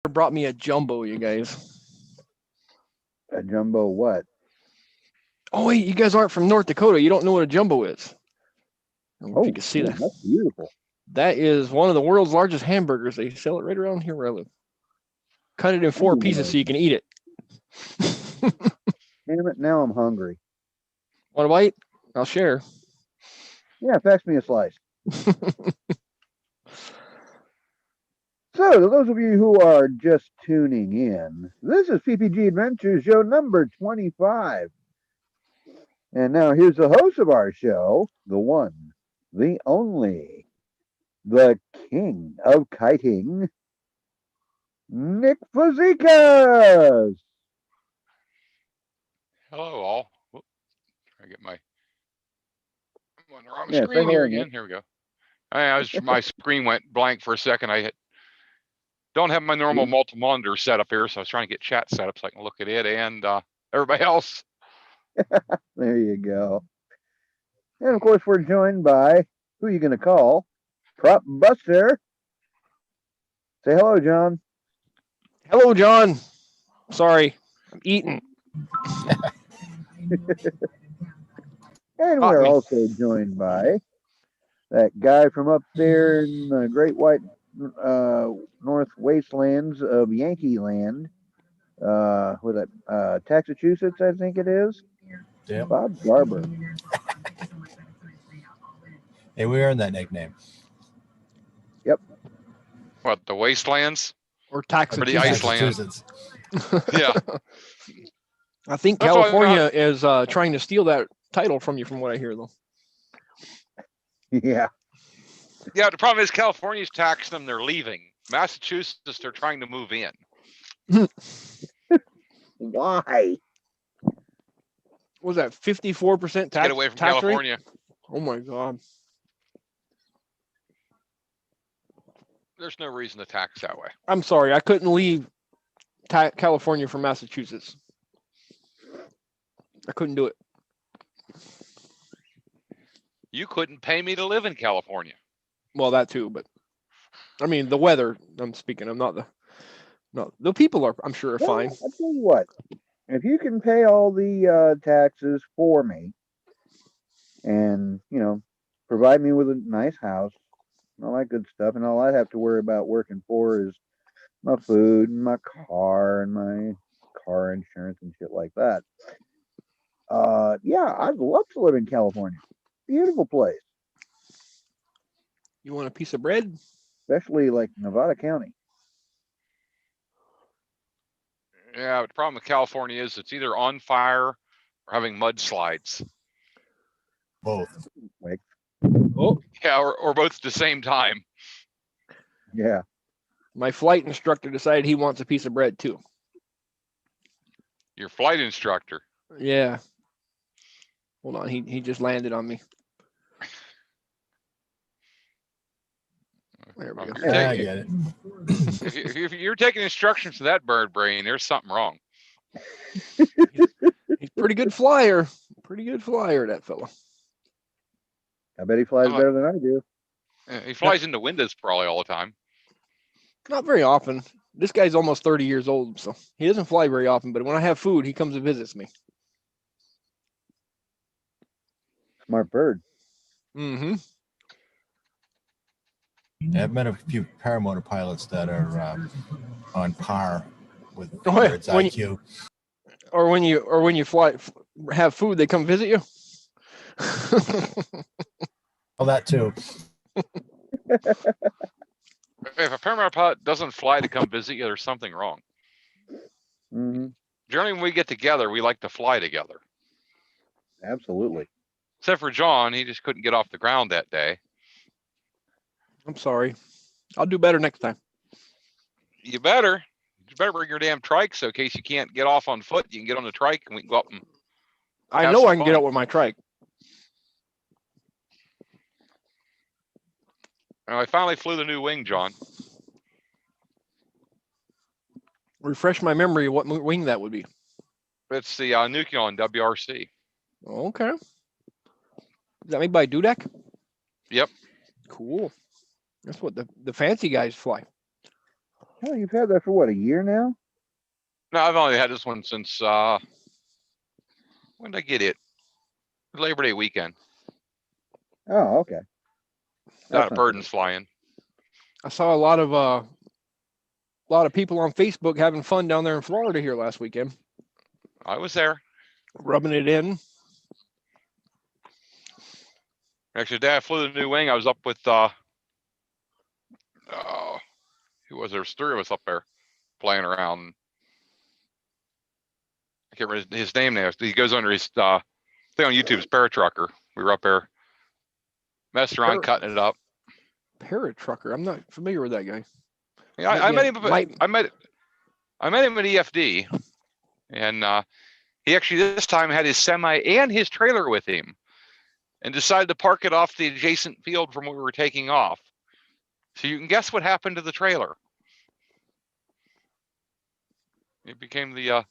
brought me a jumbo, you guys. A jumbo what? Oh wait, you guys aren't from North Dakota. You don't know what a jumbo is. I don't know if you can see man, that. that's beautiful. That is one of the world's largest hamburgers. They sell it right around here where I live. Cut it in 4 pieces so you can eat it. Damn it, now I'm hungry. Want a bite? I'll share. Yeah, fetch me a slice. So, to those of you who are just tuning in, this is PPG Adventure show number 25. And now here's the host of our show, the one, the only, the king of kiting, Nick Fazekas. Hello, all. Whoop. I get I'm on the wrong Yeah, screen hello, here Nick. again. Here we go. My screen went blank for a second. Don't have my normal multi-monitor set up here, so I was trying to get chat set up so I can look at it and everybody else. There you go. And of course, we're joined by who are you going to call? Prop Buster. Say hello, John. Hello, John. Sorry, I'm eating. And we're also joined by that guy from up there in the Great White North Wastelands of Yankee Land. With that Massachusetts, I think it is. Yep. Bob Garber. Hey, we earned that nickname. Yep. What, the wastelands? Or Or the Iceland? Massachusetts. Yeah. I think That's why California is trying to steal that title from you, from what I hear, though. Yeah. Yeah, the problem is California's taxing them, they're leaving. Massachusetts, they're trying to move in. Why? What was that 54% tax? Get away from tax California. Rate? Oh my God. There's no reason to tax that way. I'm sorry, I couldn't leave California from Massachusetts. I couldn't do it. You couldn't pay me to live in California. Well, that too, but I mean the weather. I'm speaking. I'm not the people are. I'm sure are fine. I'll tell you what. If you can pay all the taxes for me, and provide me with a nice house, and all that good stuff, and all I'd have to worry about working for is my food and my car and my car insurance and shit like that. Yeah, I'd love to live in California. Beautiful place. You want a piece of bread? Especially like Nevada County. Yeah, but the problem with California is it's either on fire or having mudslides. Both. Like, Oh, yeah, or both at the same time. Yeah. My flight instructor decided he wants a piece of bread too. Your flight instructor. Yeah. Hold on, he just landed on me. There we go. Yeah, I get it. If you're taking instructions from that bird brain, there's something wrong. He's pretty good flyer. Pretty good flyer, that fella. I bet he flies better than I do. He flies into windows probably all the time. Not very often. This guy's almost 30 years old, so he doesn't fly very often, but when I have food, he comes and visits me. Smart bird. Mm-hmm. Yeah, I've met a few paramotor pilots that are on par with birds IQ. Or when you fly, have food, they come visit you. Oh, that too. If a paramotor pilot doesn't fly to come visit you, there's something wrong. Mm-hmm. Generally, when we get together, we like to fly together. Absolutely. Except for John, he just couldn't get off the ground that day. I'm sorry. I'll do better next time. You better bring your damn trike, so in case you can't get off on foot, you can get on the trike and we can go up and I know I can get out with my trike. I finally flew the new wing, John. Refresh my memory of what wing that would be. It's the Nukion WRC. Okay. Is that made by Dudek? Yep. Cool. That's what the fancy guys fly. Oh, you've had that for what, a year now? No, I've only had this one since when did I get it? Labor Day weekend. Oh, okay. Got That's a not burdens bad. flying. I saw a lot of people on Facebook having fun down there in Florida here last weekend, I was there. rubbing it in. Actually, the day I flew the new wing, I was up with who was there? There's three of us up there playing around. I can't remember his name now. He goes under his thing on YouTube is Paratrucker. We were up there messing around, cutting it up. Paratrucker. I'm not familiar with that guy. Yeah, I met him. I met him at EFD, and he actually this time had his semi and his trailer with him, and decided to park it off the adjacent field from where we were taking off. So you can guess what happened to the trailer. It became the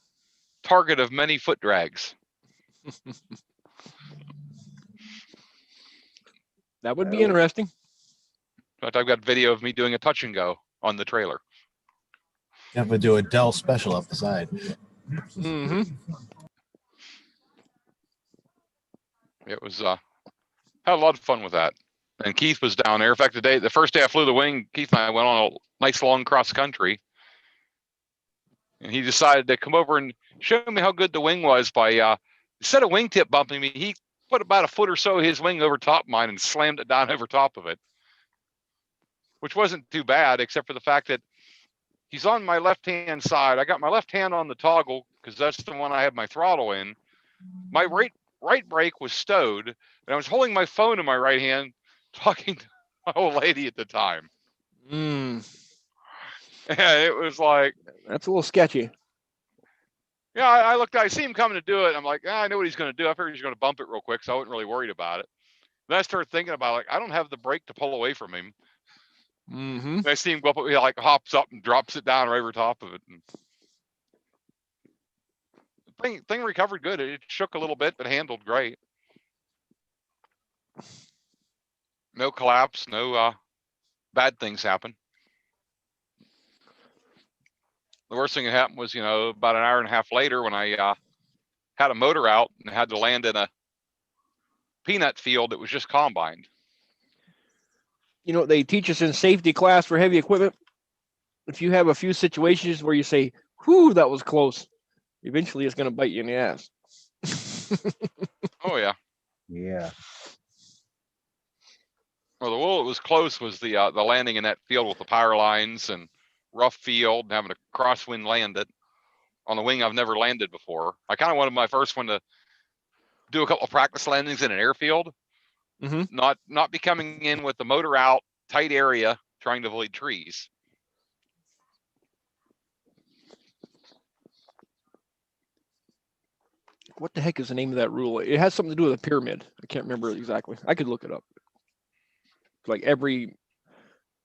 target of many foot drags. That would be interesting. In fact, I've got video of me doing a touch and go on the trailer. You have to do a Dell special up the side. Mm-hmm. It was had a lot of fun with that. And Keith was down there. In fact, the first day I flew the wing, Keith and I went on a nice long cross country. And he decided to come over and show me how good the wing was by instead of wingtip bumping me, he put about a foot or so of his wing over top of mine and slammed it down over top of it. Which wasn't too bad, except for the fact that he's on my left-hand side. I got my left hand on the toggle because that's the one I have my throttle in. My right brake was stowed, and I was holding my phone in my right hand, talking to my old lady at the time. And it was like, that's a little sketchy. Yeah, I looked. I see him coming to do it. I'm like, I know what he's going to do. I figured he's going to bump it real quick, so I wasn't really worried about it. Then I started thinking about like, I don't have the brake to pull away from him. Mm-hmm. I see him go up, he like hops up and drops it down right over top of it. And thing recovered good. It shook a little bit, but handled great. No collapse, no bad things happen. The worst thing that happened was, about an hour and a half later when I had a motor out and had to land in a peanut field that was just combined. They teach us in safety class for heavy equipment. If you have a few situations where you say, whew, that was close, eventually it's going to bite you in the ass. Oh, yeah. Yeah. Well, it was close was the landing in that field with the power lines and rough field and having to crosswind land it on the wing I've never landed before. I kind of wanted my first one to do a couple of practice landings in an airfield. Mm-hmm. Not be coming in with the motor out, tight area, trying to avoid trees. What the heck is the name of that rule? It has something to do with a pyramid. I can't remember exactly. I could look it up. Like every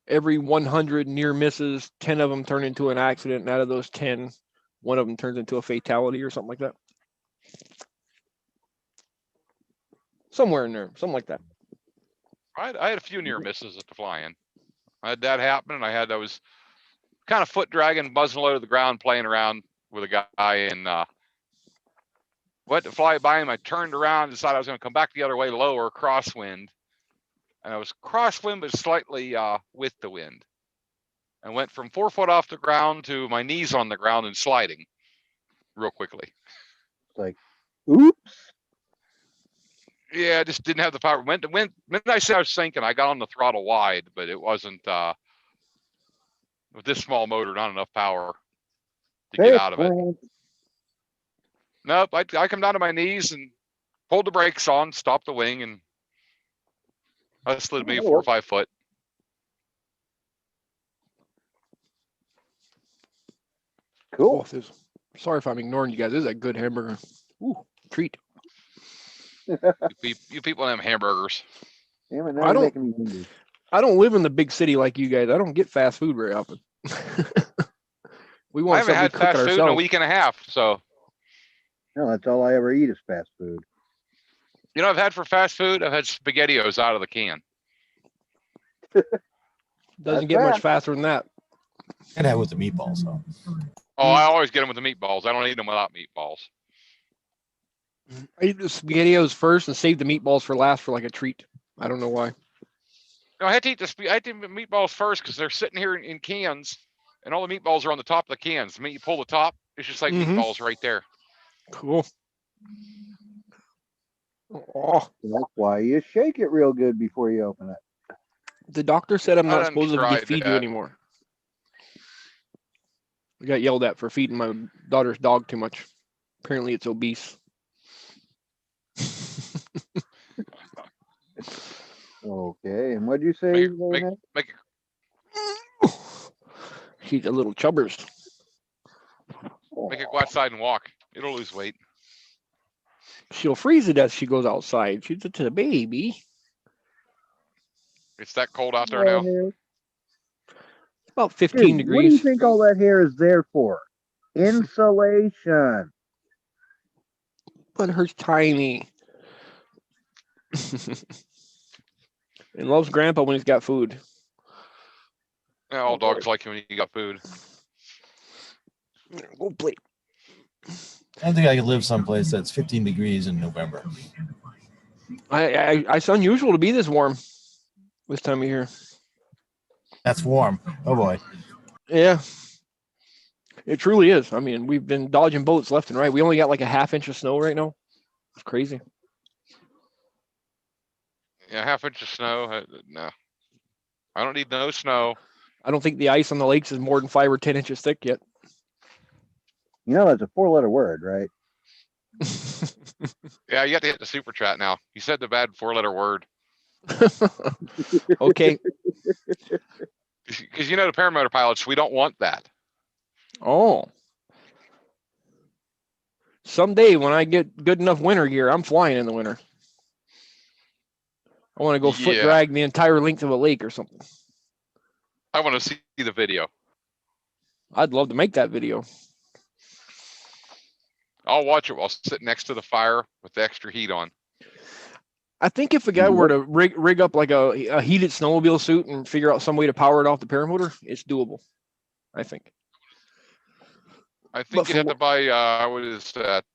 100 near misses, 10 of them turn into an accident, and out of those 10, one of them turns into a fatality or something like that. Somewhere in there, something like that. I had a few near misses at the fly-in. I had that happen, and I was kind of foot dragging, buzzing low to the ground, playing around with a guy, and went to fly by him. I turned around, decided I was going to come back the other way, lower, crosswind. And I was crosswind, but slightly with the wind. I went from 4 foot off the ground to my knees on the ground and sliding real quickly. It's like, oops. Yeah, I just didn't have the power. When I said I was sinking, I got on the throttle wide, but it wasn't with this small motor, not enough power to get out of it. Nope, I come down to my knees and pulled the brakes on, stopped the wing, and I slid maybe 4 or 5 foot. Cool. Oh, sorry if I'm ignoring you guys. This is a good hamburger. Ooh, treat. You people have hamburgers. Damn it, now you're making me hungry. I don't live in the big city like you guys. I don't get fast food very often. I haven't had fast food in a week and a half, so. No, that's all I ever eat is fast food. I've had for fast food, I've had SpaghettiOs out of the can. Doesn't get much faster than that. And have with the meatballs, though. Oh, I always get them with the meatballs. I don't eat them without meatballs. I eat the SpaghettiOs first and save the meatballs for last for like a treat. I don't know why. No, I had to eat I had to eat the meatballs first because they're sitting here in cans, and all the meatballs are on the top of the cans. The minute you pull the top, it's just like meatballs right there. Cool. Oh, That's why you shake it real good before you open it. the doctor said I'm I not done supposed to tried feed you that. anymore. I got yelled at for feeding my daughter's dog too much. Apparently it's obese. Okay, and what'd you say? Make it She's a little chubbers. make it go outside and walk. It'll lose weight. She'll freeze to death. She goes outside. She's a baby. It's that cold out there now. About 15 Dude, what do you degrees. think all that hair is there for? Insulation. But her's tiny. And loves grandpa when he's got food. Yeah, all dogs like you when you got food. Go play. I don't think I could live someplace that's 15 degrees in November. It's unusual to be this warm this time of year. That's warm. Oh boy. Yeah. It truly is. I mean, we've been dodging bullets left and right. We only got like a half-inch of snow right now. It's crazy. Yeah, half-inch of snow. No, I don't need no snow. I don't think the ice on the lakes is more than 5 or 10 inches thick yet. You know, that's a 4-letter word, right? Yeah, you have to hit the super chat now. You said the bad 4-letter word. Okay. Because you know the paramotor pilots, we don't want that. Oh. Someday when I get good enough winter gear, I'm flying in the winter. I want to go foot drag the entire length of a lake or something. I want to see the video. I'd love to make that video. I'll watch it while sitting next to the fire with the extra heat on. I think if a guy were to rig up like a heated snowmobile suit and figure out some way to power it off the paramotor, it's doable. I think. I think you'd have to buy, what is that?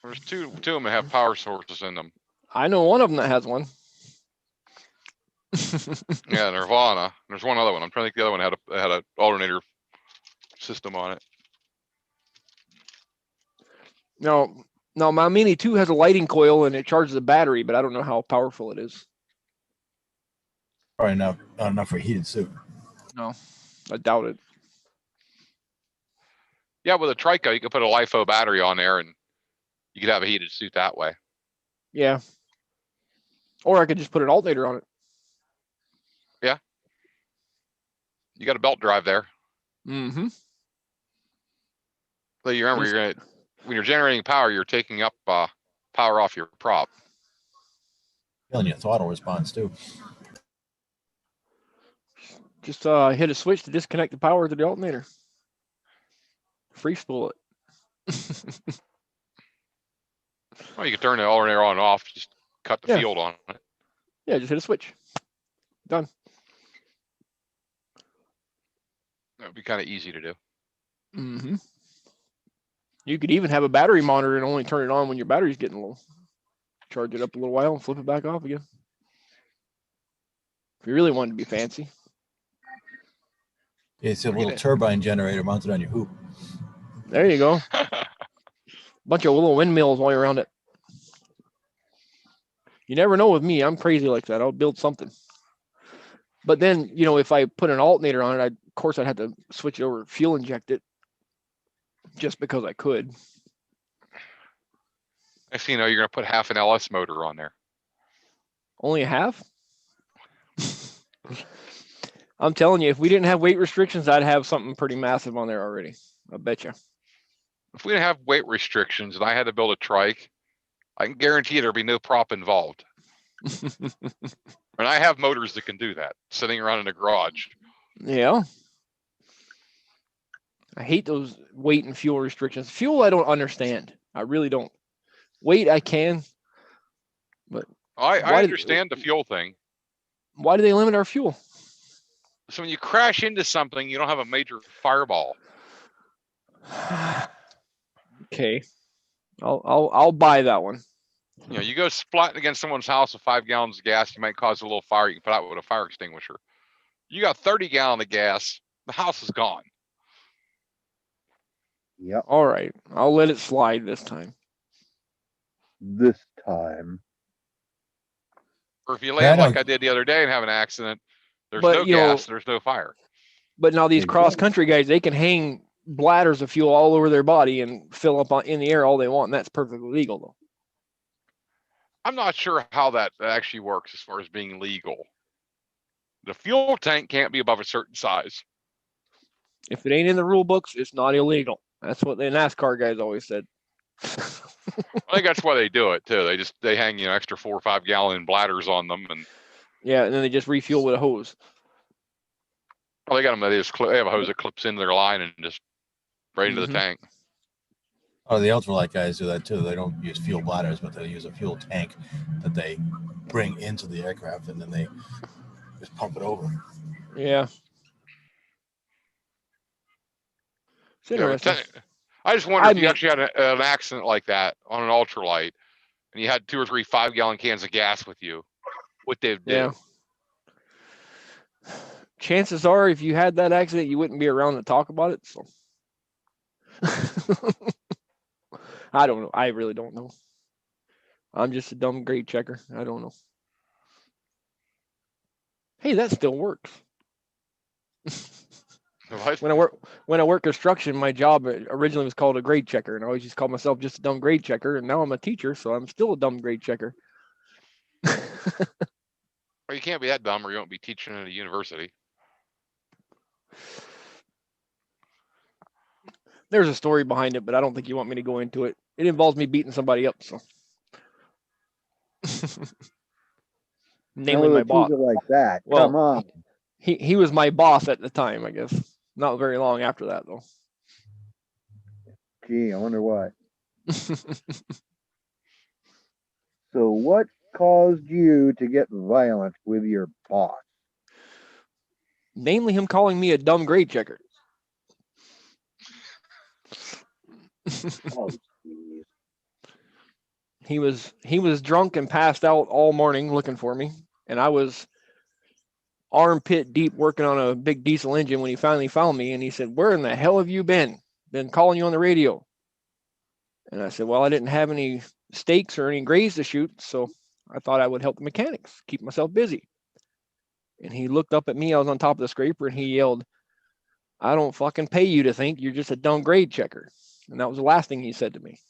There's two of them that have power sources in them. I know one of them that has one. Yeah, Nirvana. There's one other one. I'm trying to think the other one had a alternator system on it. No, my Mini 2 has a lighting coil and it charges a battery, but I don't know how powerful it is. Probably not enough for a heated suit. No, I doubt it. Yeah, with a Trico, you could put a LiFo battery on there and you could have a heated suit that way. Yeah. Or I could just put an alternator on it. Yeah. You got a belt drive there. Mm-hmm. So you remember, when you're generating power, you're taking up power off your prop. Feeling your throttle response too. Just hit a switch to disconnect the power to the alternator. Free spool it. Well, you can turn the alternator on and off, just cut the field on it. Yeah, just hit a switch. Done. That would be kind of easy to do. Mm-hmm. You could even have a battery monitor and only turn it on when your battery's getting low. Charge it up a little while and flip it back off again. If you really wanted to be fancy. It's a little turbine generator mounted on your hoop. There you go. Bunch of little windmills all around it. You never know with me. I'm crazy like that. I'll build something. But then, you know, if I put an alternator on it, of course I'd have to switch it over, fuel inject it, just because I could. Next thing you know, you're going to put half an LS motor on there. Only a half? I'm telling you, if we didn't have weight restrictions, I'd have something pretty massive on there already. I bet you. If we didn't have weight restrictions and I had to build a trike, I can guarantee there'd be no prop involved. And I have motors that can do that, sitting around in the garage. Yeah. I hate those weight and fuel restrictions. Fuel, I don't understand. I really don't. Weight, I can. But I understand the fuel thing. Why do they limit our fuel? So when you crash into something, you don't have a major fireball. Okay, I'll buy that one. You know, you go splatting against someone's house with 5 gallons of gas, you might cause a little fire. You can put out with a fire extinguisher. You got 30 gallons of gas, the house is gone. Yep. All right, I'll let it slide this time. This time. Or if you Yeah, land I like know. I did the other day and have an accident, there's But, no you know- gas, there's no fire. But now these Exactly. cross country guys, they can hang bladders of fuel all over their body and fill up in the air all they want, and that's perfectly legal though. I'm not sure how that actually works as far as being legal. The fuel tank can't be above a certain size. If it ain't in the rule books, it's not illegal. That's what the NASCAR guys always said. I think that's why they do it too. They hang, you know, extra 4 or 5 gallon bladders on them, and Yeah, and then they just refuel with a hose. they got them. They have a hose that clips into their line and just right into the Mhm. tank. Oh, the ultralight guys do that too. They don't use fuel bladders, but they use a fuel tank that they bring into the aircraft, and then they just pump it over. Yeah. It's Yeah, but interesting. I just wonder I if you mean- actually had an accident like that on an ultralight, and you had 2 or 3 5-gallon cans of gas with you, what they'd do. Yeah. Chances are, if you had that accident, you wouldn't be around to talk about it. So I don't know. I really don't know. I'm just a dumb grade checker. I don't know. Hey, that still works. What? When I work construction, my job originally was called a grade checker, and I always just called myself just a dumb grade checker. And now I'm a teacher, so I'm still a dumb grade checker. Well, you can't be that dumb, or you won't be teaching at a university. There's a story behind it, but I don't think you want me to go into it. It involves me beating somebody up, so. Namely, my boss. Like that. Well, Come on. He was my boss at the time, I guess. Not very long after that, though. Gee, I wonder what. So what caused you to get violent with your boss? Namely, him calling me a dumb grade checker. Oh, geez. He was drunk and passed out all morning looking for me, and I was armpit deep working on a big diesel engine when he finally found me, and he said, "Where in the hell have you been? Been calling you on the radio." And I said, "Well, I didn't have any stakes or any grays to shoot, so I thought I would help the mechanics, keep myself busy." And he looked up at me. I was on top of the scraper, and he yelled, "I don't fucking pay you to think you're just a dumb grade checker." And that was the last thing he said to me.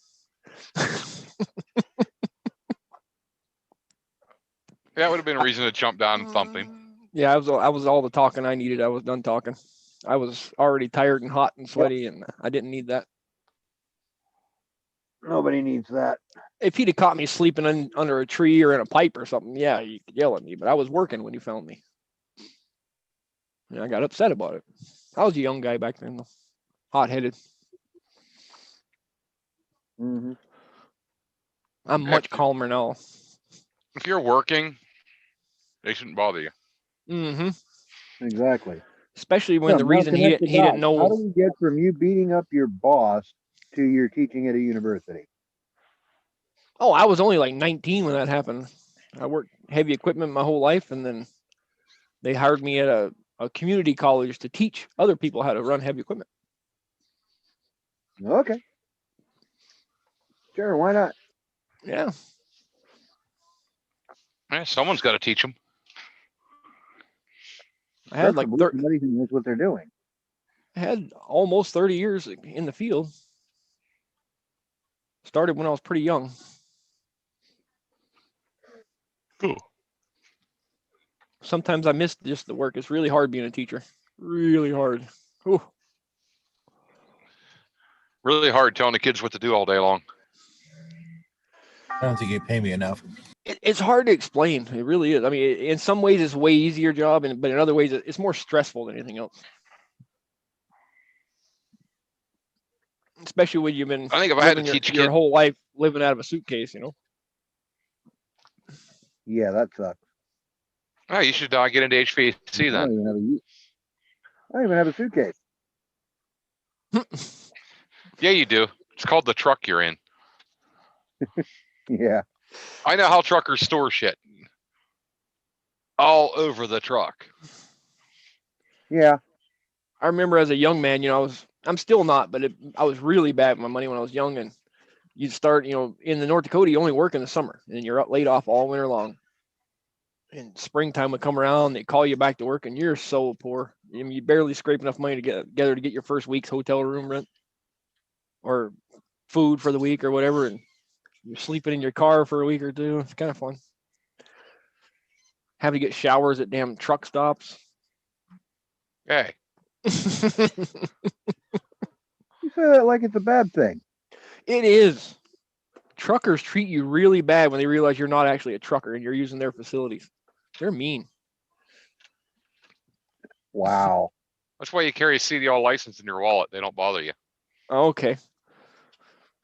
Yeah, it would have been a reason to jump down and thump him. Yeah, I was all the talking I needed. I was done talking. I was already tired and hot and sweaty, and I didn't need that. Nobody needs that. If he'd have caught me sleeping under a tree or in a pipe or something, yeah, you could yell at me. But I was working when he found me. And I got upset about it. I was a young guy back then, though. Hot-headed. Mm-hmm. I'm much calmer now. If you're working, they shouldn't bother you. Mm-hmm. Exactly. Especially when So, the now reason he connect the didn't dots. How do know. we get from you beating up your boss to your teaching at a university? Oh, I was only like 19 when that happened. I worked heavy equipment my whole life, and then they hired me at a community college to teach other people how to run heavy equipment. Okay. Sure, why not? Yeah. Yeah, someone's got to teach them. I had like Preferably somebody who knows what they're doing. I had almost 30 years in the field. Started when I was pretty young. Cool. Sometimes I miss just the work. It's really hard being a teacher. Really hard. Ooh. Really hard telling the kids what to do all day long. I don't think you pay me enough. It's hard to explain. It really is. I mean, in some ways, it's a way easier job, but in other ways, it's more stressful than anything else. Especially when you've been I think if I had to living teach your kids, whole life living out of a suitcase, you know. Yeah, that sucks. Oh, you should get into HVAC I don't then. even have I don't even have a suitcase. Yeah, you do. It's called the truck you're in. Yeah. I know how truckers store shit. All over the truck. Yeah. I remember as a young man, I'm still not, but I was really bad with my money when I was young, and you'd start, in the North Dakota, you only work in the summer, and you're laid off all winter long. And springtime would come around, they call you back to work, and you're so poor. I mean, you barely scrape enough money to get together to get your first week's hotel room rent or food for the week or whatever, and you're sleeping in your car for a week or two. It's kind of fun. Have to get showers at damn truck stops. Hey, You say that like it's a bad thing. It is. Truckers treat you really bad when they realize you're not actually a trucker and you're using their facilities. They're mean. Wow. that's why you carry a CDL license in your wallet. They don't bother you. Okay.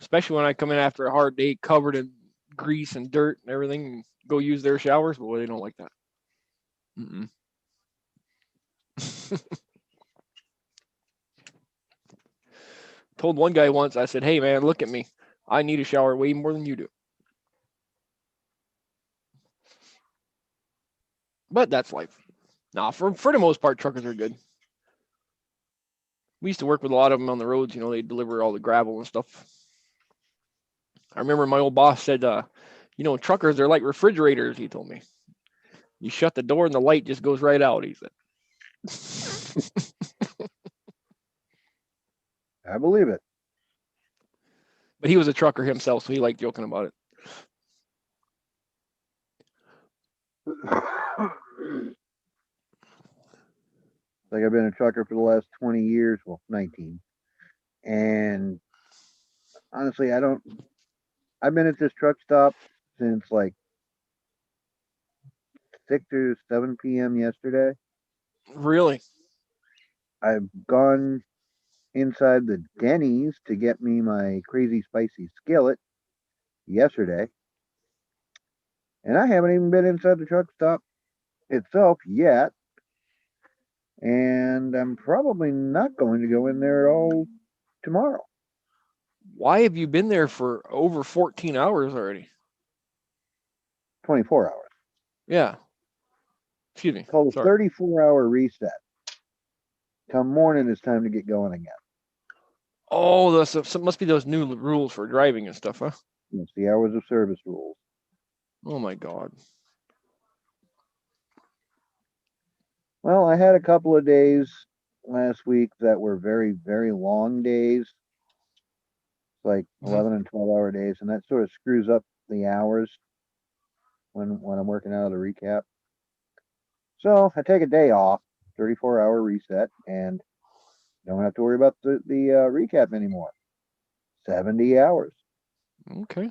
Especially when I come in after a hard day covered in grease and dirt and everything and go use their showers. Boy, they don't like that. Mm-mm. Told one guy once, I said, hey, man, look at me. I need a shower way more than you do. But that's life. Nah, for the most part, truckers are good. We used to work with a lot of them on the roads. They deliver all the gravel and stuff. I remember my old boss said, truckers, they're like refrigerators, he told me. You shut the door and the light just goes right out, he said. I believe it. But he was a trucker himself, so he liked joking about it. Like I've been a trucker for the last 20 years, well, 19. And honestly, I've been at this truck stop since like 6 or 7 p.m. yesterday. Really? I've gone inside the Denny's to get me my crazy spicy skillet yesterday. And I haven't even been inside the truck stop itself yet. And I'm probably not going to go in there at all tomorrow. Why have you been there for over 14 hours already? 24 hours. Yeah. Excuse me. Called a Sorry. 34-hour reset. Come morning, it's time to get going again. Oh, those must be those new rules for driving and stuff, huh? It's the hours of service rules. Oh my God. Well, I had a couple of days last week that were very, very long days, like 11 and 12-hour days, and that sort of screws up the hours when I'm working out of the recap. So I take a day off, 34-hour reset, and don't have to worry about the recap anymore. 70 hours. Okay.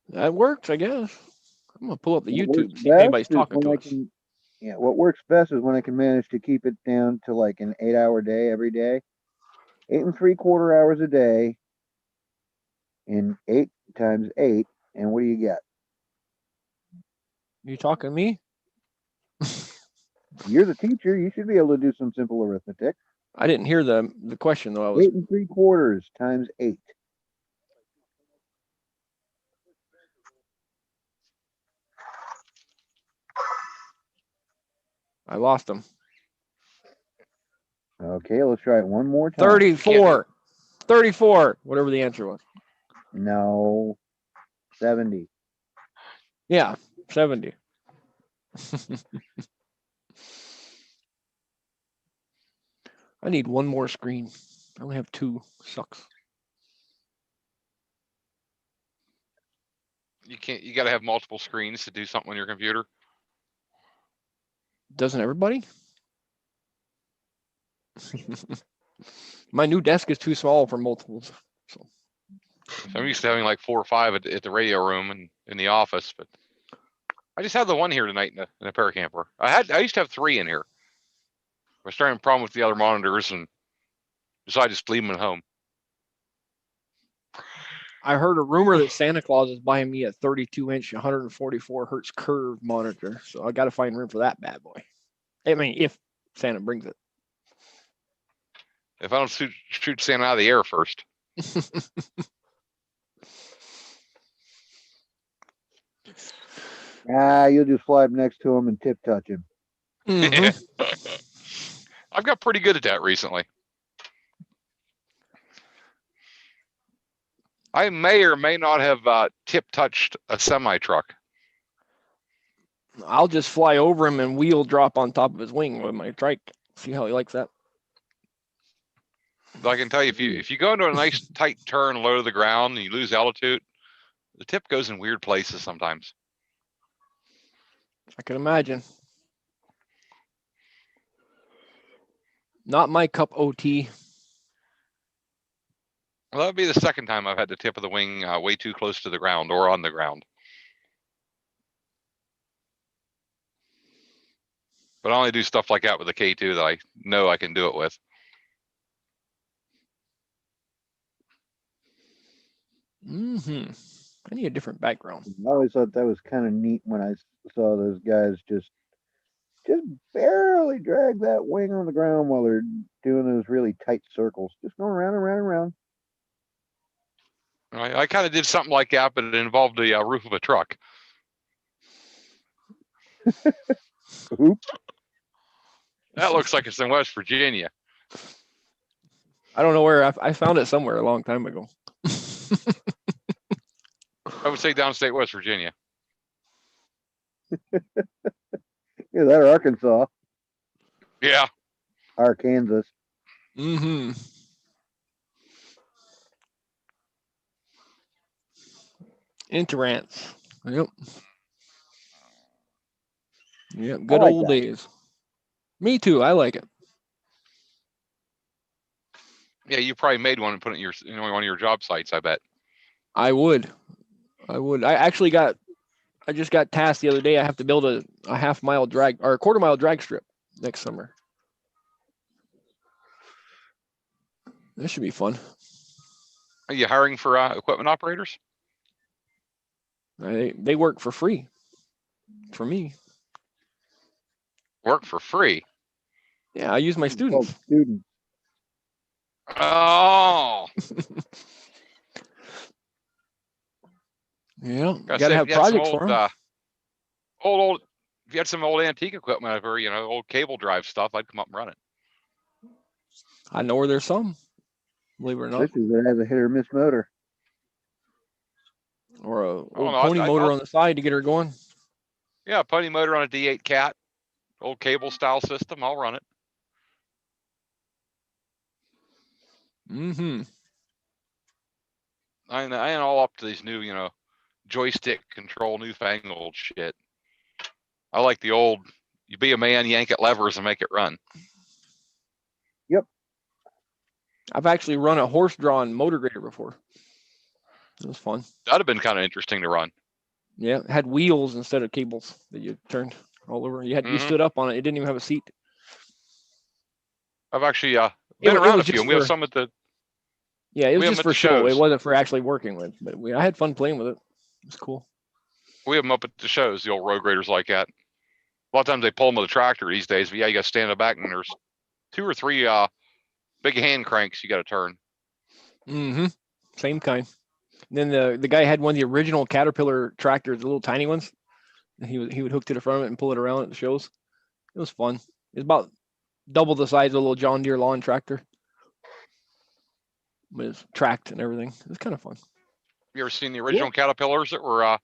That works, I guess. I'm gonna pull up the What YouTube works and see if best anybody's is talking when to I us. can. Yeah, what works best is when I can manage to keep it down to like an 8-hour day every day, 8 3/4 hours a day, in 8 times 8, and what do you get? You talking to me? You're the teacher. You should be able to do some simple arithmetic. I didn't hear the question though. 8 3/4 times 8. I lost them. Okay, let's try it one more time. 34. 34. Whatever the answer was. No, 70. Yeah, 70. I need one more screen. I only have 2. Sucks. You can't. You got to have multiple screens to do something on your computer. Doesn't everybody? My new desk is too small for multiples. So So I'm used to having like 4 or 5 at the radio room and in the office, but I just had the one here tonight in a paracamper. I used to have 3 in here. I was starting a problem with the other monitors and decided to just leave them at home. I heard a rumor that Santa Claus is buying me a 32-inch, 144 hertz curve monitor. So I got to find room for that bad boy. I mean, if Santa brings it. If I don't shoot Santa out of the air first. You'll just fly up next to him and tip touch him. I've got pretty good at that recently. I may or may not have tip touched a semi truck. I'll just fly over him and wheel drop on top of his wing with my trike. See how he likes that. But I can tell you, if you go into a nice tight turn low to the ground and you lose altitude, the tip goes in weird places sometimes. I can imagine. Not my cup OT. Well, that would be the second time I've had the tip of the wing way too close to the ground or on the ground. But I only do stuff like that with the K2 that I know I can do it with. I need a different background. I always thought that was kind of neat when I saw those guys just barely drag that wing on the ground while they're doing those really tight circles, just going around and around and around. I kind of did something like that, but it involved the roof of a truck. Oops. That looks like it's in West Virginia. I don't know where. I found it somewhere a long time ago. I would say downstate West Virginia. Yeah, that or Arkansas. Yeah. Arkansas. Interants. Yep. Yep. Good like old that. days. Me too. I like it. Yeah, you probably made one and put it in one of your job sites, I bet. I would. I just got tasked the other day. I have to build a half-mile drag or a quarter-mile drag strip next summer. This should be fun. Are you hiring for equipment operators? They work for free for me. Work for free? Yeah, I use my students. Students. Oh. Yeah, gotta have projects for them. Old. If you had some old antique equipment or old cable drive stuff, I'd come up and run it. I know where there's some. Believe it or not. Especially if it has a hit or miss motor. Or a pony motor on the side to get her going. Yeah, a pony motor on a D8 Cat, old cable style system. I'll run it. I ain't all up to these new, joystick control, newfangled shit. I like the old. You be a man, yank at levers, and make it run. Yep. I've actually run a horse-drawn motor grader before. It was fun. That'd have been kind of interesting to run. Yeah, it had wheels instead of cables that you turned all over. You stood up on it. It didn't even have a seat. I've actually been around a few, and we have some at the. Yeah, it was just for show. It wasn't for actually working with. But I had fun playing with it. It was cool. We have them up at the shows, the old road graders like that. A lot of times they pull them with a tractor these days, but yeah, you got to stand in the back, and there's 2 or 3 big hand cranks you got to turn. Same kind. And then the guy had one of the original Caterpillar tractors, the little tiny ones. And he would hook to the front of it and pull it around at the shows. It was fun. It's about double the size of a little John Deere lawn tractor. But it's tracked and everything. It was kind of fun. You ever seen the original Caterpillars that were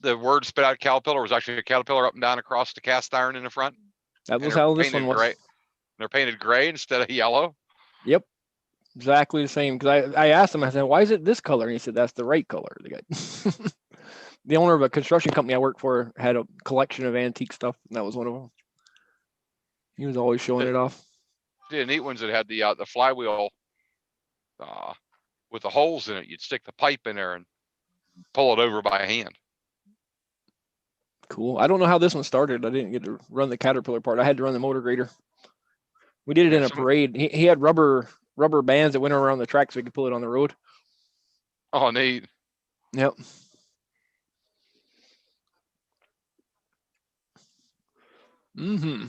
the word spit out Caterpillar was actually a Caterpillar up and down across the cast iron in the front? That was how this one was. Gray. They're painted gray instead of yellow. Yep. Exactly the same. Because I asked him, I said, why is it this color? And he said, that's the right color. The guy. The owner of a construction company I worked for had a collection of antique stuff, and that was one of them. He was always showing it off. The neat ones that had the flywheel with the holes in it. You'd stick the pipe in there and pull it over by hand. Cool. I don't know how this one started. I didn't get to run the Caterpillar part. I had to run the motor grader. We did it in a parade. He had rubber bands that went around the track so we could pull it on the road. Oh, neat. Yep. Mm-hmm.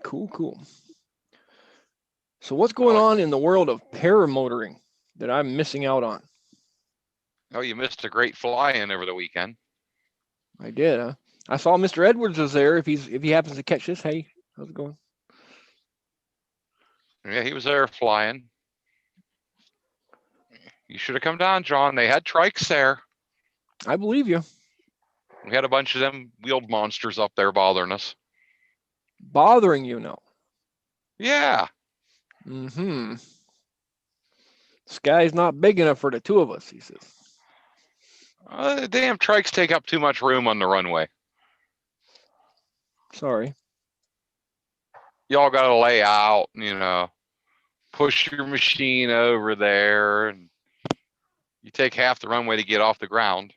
Cool, cool. So what's going like- on in the world of paramotoring that I'm missing out on? Oh, you missed a great fly-in over the weekend. I did, huh? I saw Mr. Edwards was there. If he happens to catch this, hey, how's it going? Yeah, he was there flying. You should have come down, John. They had trikes there. I believe you. We had a bunch of them wheeled monsters up there bothering us. Bothering you now. Yeah. Mm-hmm. Sky's not big enough for the two of us, he says. The damn trikes take up too much room on the runway. Sorry. Y'all got to lay out, push your machine over there. And you take half the runway to get off the ground.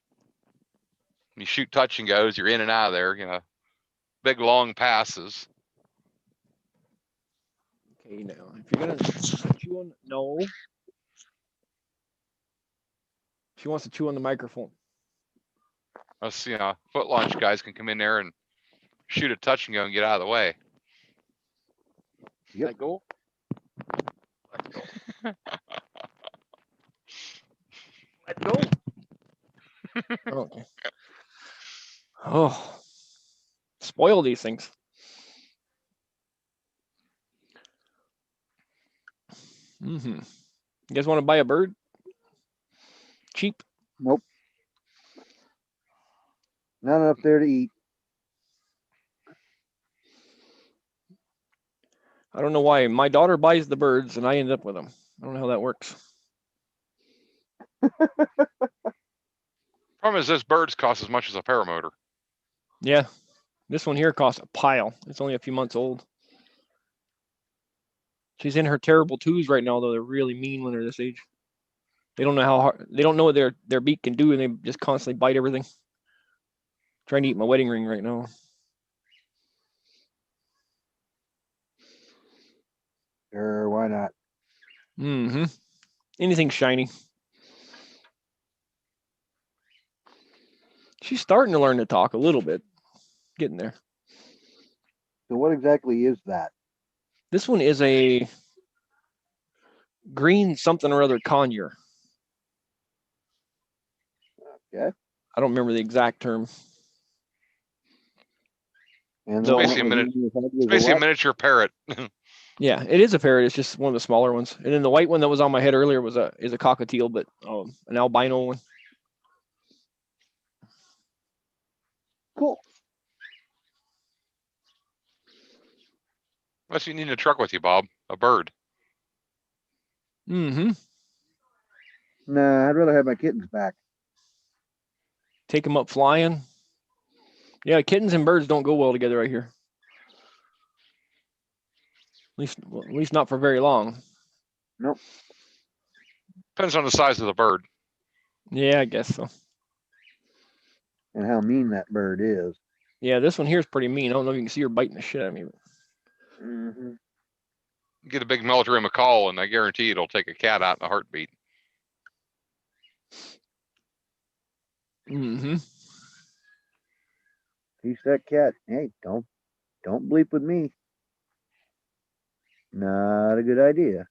You shoot touch and goes, you're in and out of there, big long passes. Okay, now, if you're gonna chew on, no. She wants to chew on the microphone. Us, foot launch guys can come in there and shoot a touch and go and get out of the way. Yep. Let go. Let go. Okay. Oh, spoil these things. Mm-hmm. You guys want to buy a bird? Cheap? Nope. Not enough there to eat. I don't know why. My daughter buys the birds and I end up with them. I don't know how that works. Problem is, those birds cost as much as a paramotor. Yeah. This one here costs a pile. It's only a few months old. She's in her terrible twos right now, though. They're really mean when they're this age. They don't know how hard. They don't know what their beak can do, and they just constantly bite everything. Trying to eat my wedding ring right now. Sure, why not? Mm-hmm. Anything shiny. She's starting to learn to talk a little bit. Getting there. So what exactly is that? This one is a green something or other conure. Okay. I don't remember the exact term. And No. the one Basically that a was in your head was a Basically a what? miniature parrot. Yeah, it is a parrot. It's just one of the smaller ones. And then the white one that was on my head earlier is a cockatiel, but an albino one. Cool. Unless you need a truck with you, Bob. A bird. Mm-hmm. Nah, I'd rather have my kittens back. Take them up flying. Yeah, kittens and birds don't go well together right here. At least not for very long. Nope. Depends on the size of the bird. Yeah, I guess so. And how mean that bird is. Yeah, this one here is pretty mean. I don't know if you can see her biting the shit out of me. Mm-hmm. Get a big military macaw, and I guarantee it'll take a cat out in a heartbeat. Mm-hmm. Teach that cat. Hey, don't bleep with me. Not a good idea.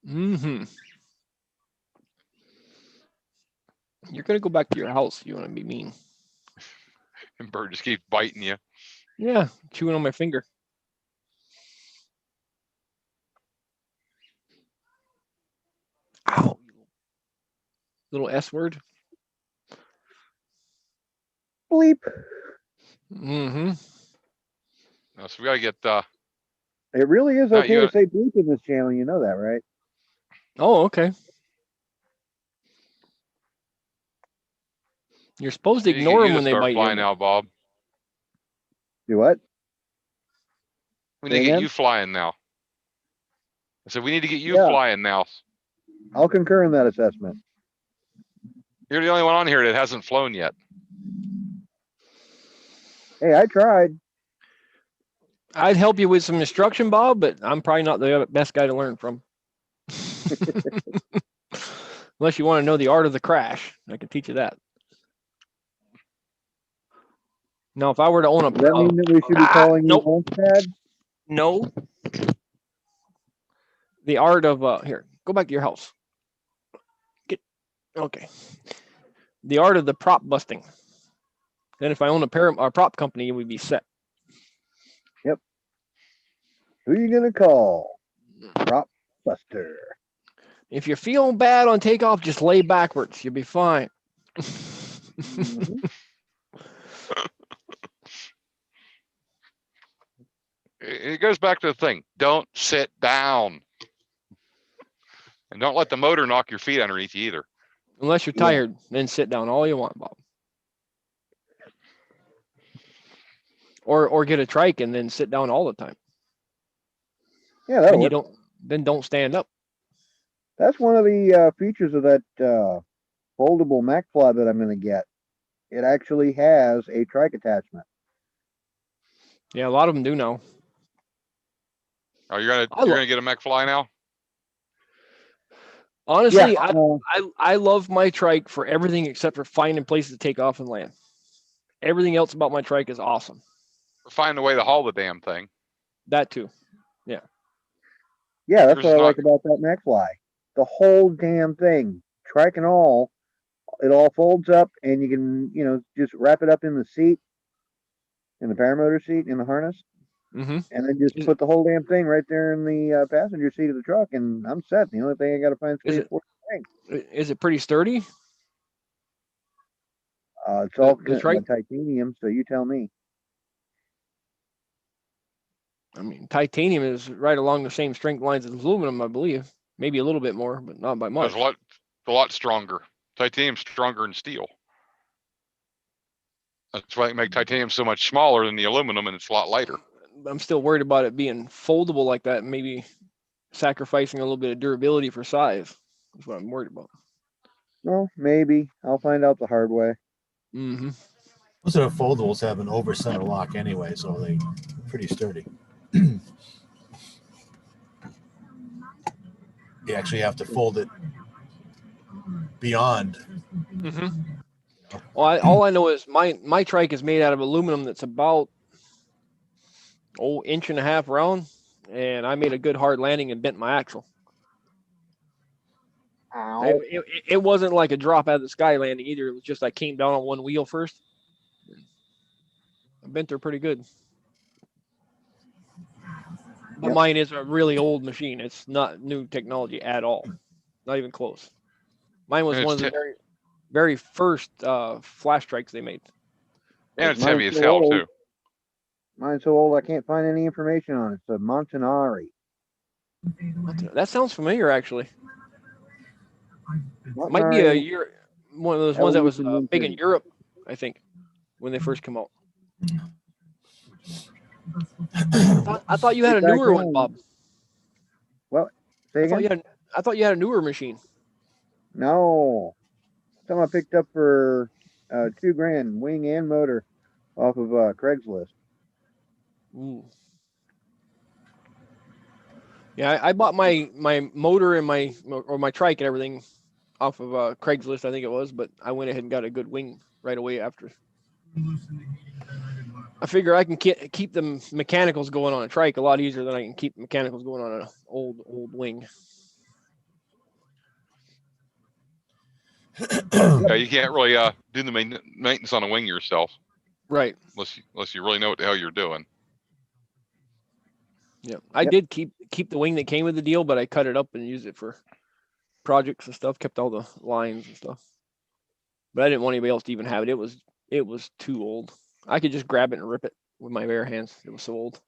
Mm-hmm. You're gonna go back to your house if you want to be mean. And bird just keeps biting you. Yeah, chewing on my finger. Ow. Little S word. Bleep. Mm-hmm. So we gotta get It really is No, okay you- to say bleep in this channel. You know that, right? Oh, okay. You're supposed to you ignore need them to when they start bite flying you. now, Bob. Do what? We Say need to get again? you flying now. I said we need to get you Yeah. flying now. I'll concur in that assessment. You're the only one on here that hasn't flown yet. Hey, I tried. I'd help you with some instruction, Bob, but I'm probably not the best guy to learn from. Unless you want to know the art of the crash, I can teach you that. Now, if I were to own Does that mean that we should be calling you nope, Launchpad? no, the art of here, go back to your house. Okay, the art of the prop busting. Then, if I own a prop company, we'd be set. Yep. Who are you gonna call? Prop Buster. If you're feeling bad on takeoff, just lay backwards. You'll be fine. Mhm. It goes back to the thing. Don't sit down. And don't let the motor knock your feet underneath you either. Unless you're Yeah. tired, then sit down all you want, Bob. Or get a trike and then sit down all the time. Yeah, that'll Then you work. don't stand up. That's one of the features of that foldable MacFly that I'm going to get. It actually has a trike attachment. Yeah, a lot of them do now. Oh, you're I gonna get a McFly now? Honestly, Yeah, I love my trike for everything except for finding places to take off and land. Everything else about my trike is awesome. Find a way to haul the damn thing. That too. yeah, that's Yours what is I not. like about that MacFly. The whole damn thing, trike and all, it all folds up, and you can, just wrap it up in the seat, in the paramotor seat, in the harness, Mm-hmm. and then just Is, put the whole damn thing right there in the passenger seat of the truck, and I'm set. The only thing I got to find is space it for is the thing. is it pretty sturdy? It's all The trike? titanium, so you tell me. I mean, titanium is right along the same strength lines as aluminum, I believe. Maybe a little bit more, but not by much. It's a lot stronger. Titanium's stronger than steel. That's why they make titanium so much smaller than the aluminum, and it's a lot lighter. I'm still worried about it being foldable like that, maybe sacrificing a little bit of durability for size. That's what I'm worried about. Well, maybe. I'll find out the hard way. Mm-hmm. Most of the foldables have an over center lock anyway, so they're pretty sturdy. You actually have to fold it beyond. Mm-hmm. Well, all I know is my trike is made out of aluminum that's about inch and a half round, and I made a good hard landing and bent my axle. Ow. It wasn't like a drop out of the sky landing either. It was just I came down on one wheel first. I bent her pretty good. But Yep. mine is a really old machine. It's not new technology at all. Not even close. Mine was And one it's of the very, very first flash strikes they made. and it's Mine's heavy as so hell old. too. Mine's so old I can't find any information on it. It's a Montanari. That sounds familiar, actually. Montanari Might be one of those ones that was LE big in 130. Europe, I think, when they first come out. I thought you had a Back newer one, then. Bob. What? Say again? I thought you had a newer machine. No. Some I picked up for $2,000, wing and motor, off of Craigslist. Ooh. Yeah, I bought my motor and my trike and everything off of Craigslist, I think it was, but I went ahead and got a good wing right away after. I figure I can keep the mechanicals going on a trike a lot easier than I can keep mechanicals going on an old wing. Yeah, you can't really do the maintenance on a wing yourself, Right. unless you really know what the hell you're doing. Yeah, I did keep the wing that came with the deal, but I cut it up and used it for projects and stuff. Kept all the lines and stuff, but I didn't want anybody else to even have it. It was too old. I could just grab it and rip it with my bare hands. It was so old.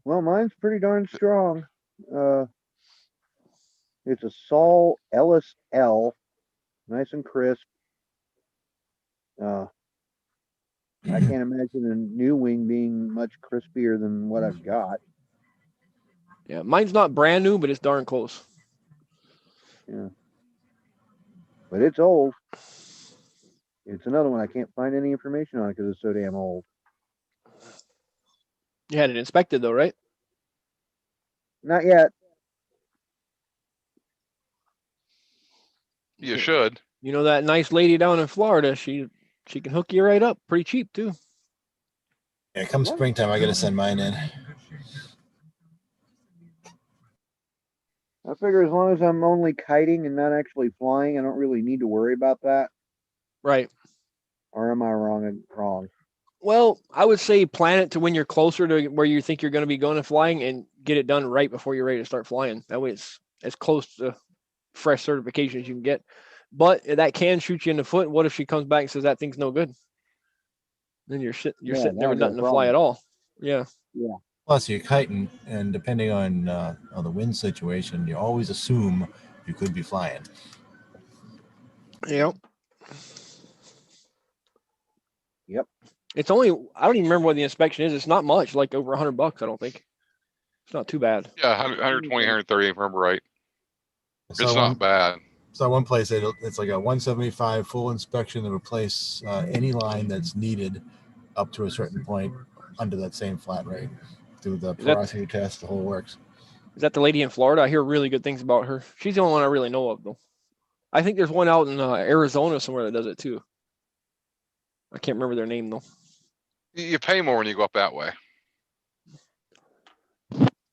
Well, mine's pretty darn strong. It's a Saul Ellis L, nice and crisp. I can't imagine a new wing being much crispier than what I've got. Yeah, mine's not brand new, but it's darn close. Yeah, but it's old. It's another one I can't find any information on because it's so damn old. You had it inspected though, right? Not yet. You should. You know that nice lady down in Florida, she can hook you right up pretty cheap too. Yeah, come springtime, I got to send mine in. I figure as long as I'm only kiting and not actually flying, I don't really need to worry about that. Right. Or am I wrong? Wrong. Well, I would say plan it to when you're closer to where you think you're going to be going and flying, and get it done right before you're ready to start flying. That way, it's as close to fresh certification as you can get. But that can shoot you in the foot. What if she comes back and says that thing's no good? Then you're Yeah, sitting there now I with got a nothing to fly problem. at all. Yeah. Yeah. Plus, you're kiting, and depending on the wind situation, you always assume you could be flying. Yep. Yep. It's only, I don't even remember what the inspection is. It's not much, like over $100, I don't think. It's not too bad. Yeah, 120, 130, if I remember right. I saw It's not bad. So one place it's like a 175 full inspection to replace any line that's needed up to a certain point under that same flat rate. Do the porosity test, the whole works. Is that the lady in Florida? I hear really good things about her. She's the only one I really know of, though. I think there's one out in Arizona somewhere that does it too. I can't remember their name though. You pay more when you go up that way.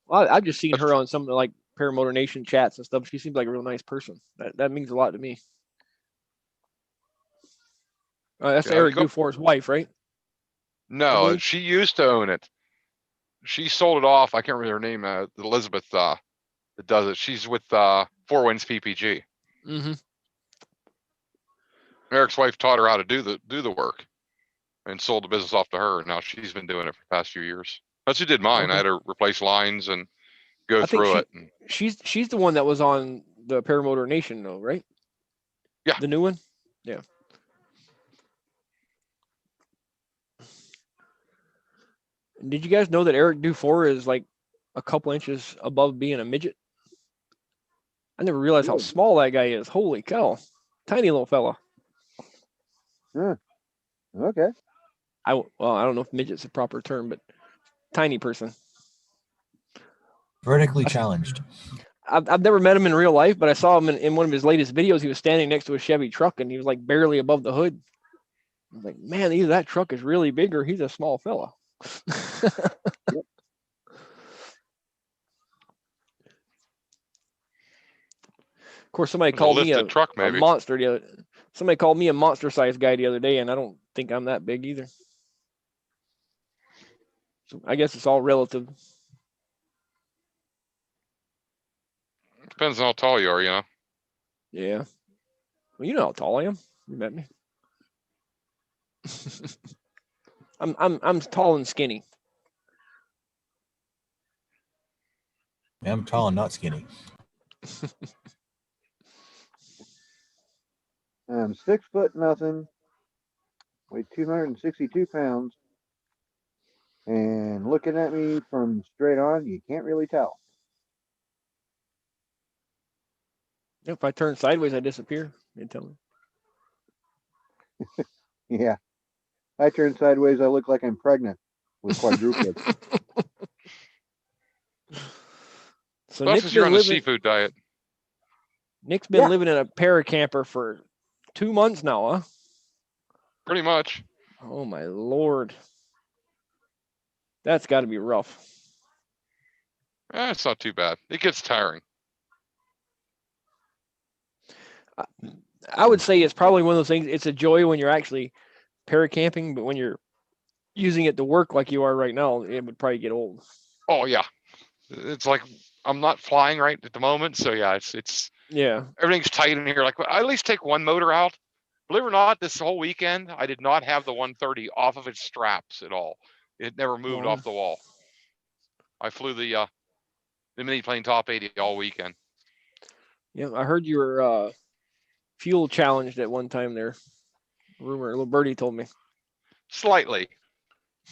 Well, I've just seen her on some of the like Paramotor Nation chats and stuff. She seems like a real nice person. That means a lot to me. That's Yeah, Eric Dufour's wife, right? No, she used to own it. She sold it off. I can't remember her name. Elizabeth that does it. She's with Four Winds PPG. Mm-hmm. Eric's wife taught her how to do the work, and sold the business off to her. And now she's been doing it for the past few years. That's who did mine. Okay. I had to replace lines and go through it. And She's the one that was on the Paramotor Nation, though, right? Yeah. The new one. Yeah. Did you guys know that Eric Dufour is like a couple inches above being a midget? I never realized how small that guy is. Holy cow. Tiny little fella. Huh. Okay. I don't know if midget's a proper term, but tiny person. Vertically challenged. I've never met him in real life, but I saw him in one of his latest videos. He was standing next to a Chevy truck, and he was like barely above the hood. I was like, man, either that truck is really big or he's a small fella. Yep. Of course, somebody called me a truck, maybe. monster. Somebody called me a monster-sized guy the other day, and I don't think I'm that big either. So I guess it's all relative. Depends on how tall you are, you know. Yeah. Well, you know how tall I am. You met me. I'm tall and skinny. Yeah, I'm tall and not skinny. I'm 6 foot nothing, weigh 262 pounds, and looking at me from straight on, you can't really tell. If I turn sideways, I disappear. You tell me. Yeah. I turn sideways, I look like I'm pregnant with quadruplets. So That's Nick's because you're been on a living. seafood diet. Nick's been living in a paracamper for 2 months now, huh? Pretty much. Oh my lord. That's got to be rough. It's not too bad. It gets tiring. I would say it's probably one of those things. It's a joy when you're actually paracamping, but when you're using it to work like you are right now, it would probably get old. Oh yeah. It's like I'm not flying right at the moment, so yeah, it's Yeah. everything's tight in here. Like I at least take one motor out. Believe it or not, this whole weekend I did not have the 130 off of its straps at all. It never moved off the wall. I flew the mini plane top 80 all weekend. Yeah, I heard you were fuel challenged at one time there. Rumor, little birdie told me. Slightly.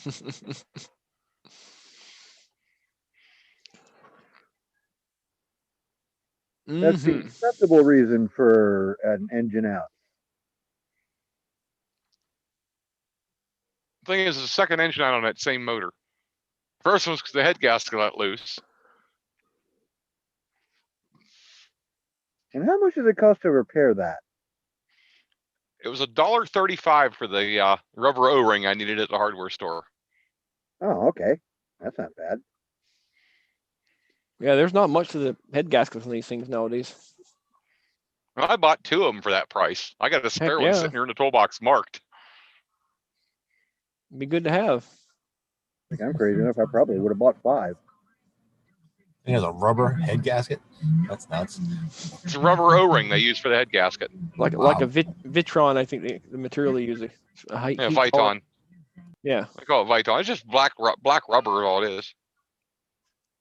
That's the acceptable reason for an engine out. thing is, the second engine out on that same motor. First one was because the head gasket let loose. And how much does it cost to repair that? It was $1.35 for the rubber O-ring I needed at the hardware store. Oh, okay. That's not bad. Yeah, there's not much to the head gaskets on these things nowadays. Well, I bought 2 of them for that price. I got a spare one yeah. sitting here in the toolbox marked. It'd be good to have. Like, I'm crazy enough. I probably would have bought 5. It has a rubber head gasket. That's nuts. It's a rubber O-ring they use for the head gasket. Like a Vitron, I think the material they use. Yeah, Viton. Yeah. I call it Viton. It's just black rubber, all it is.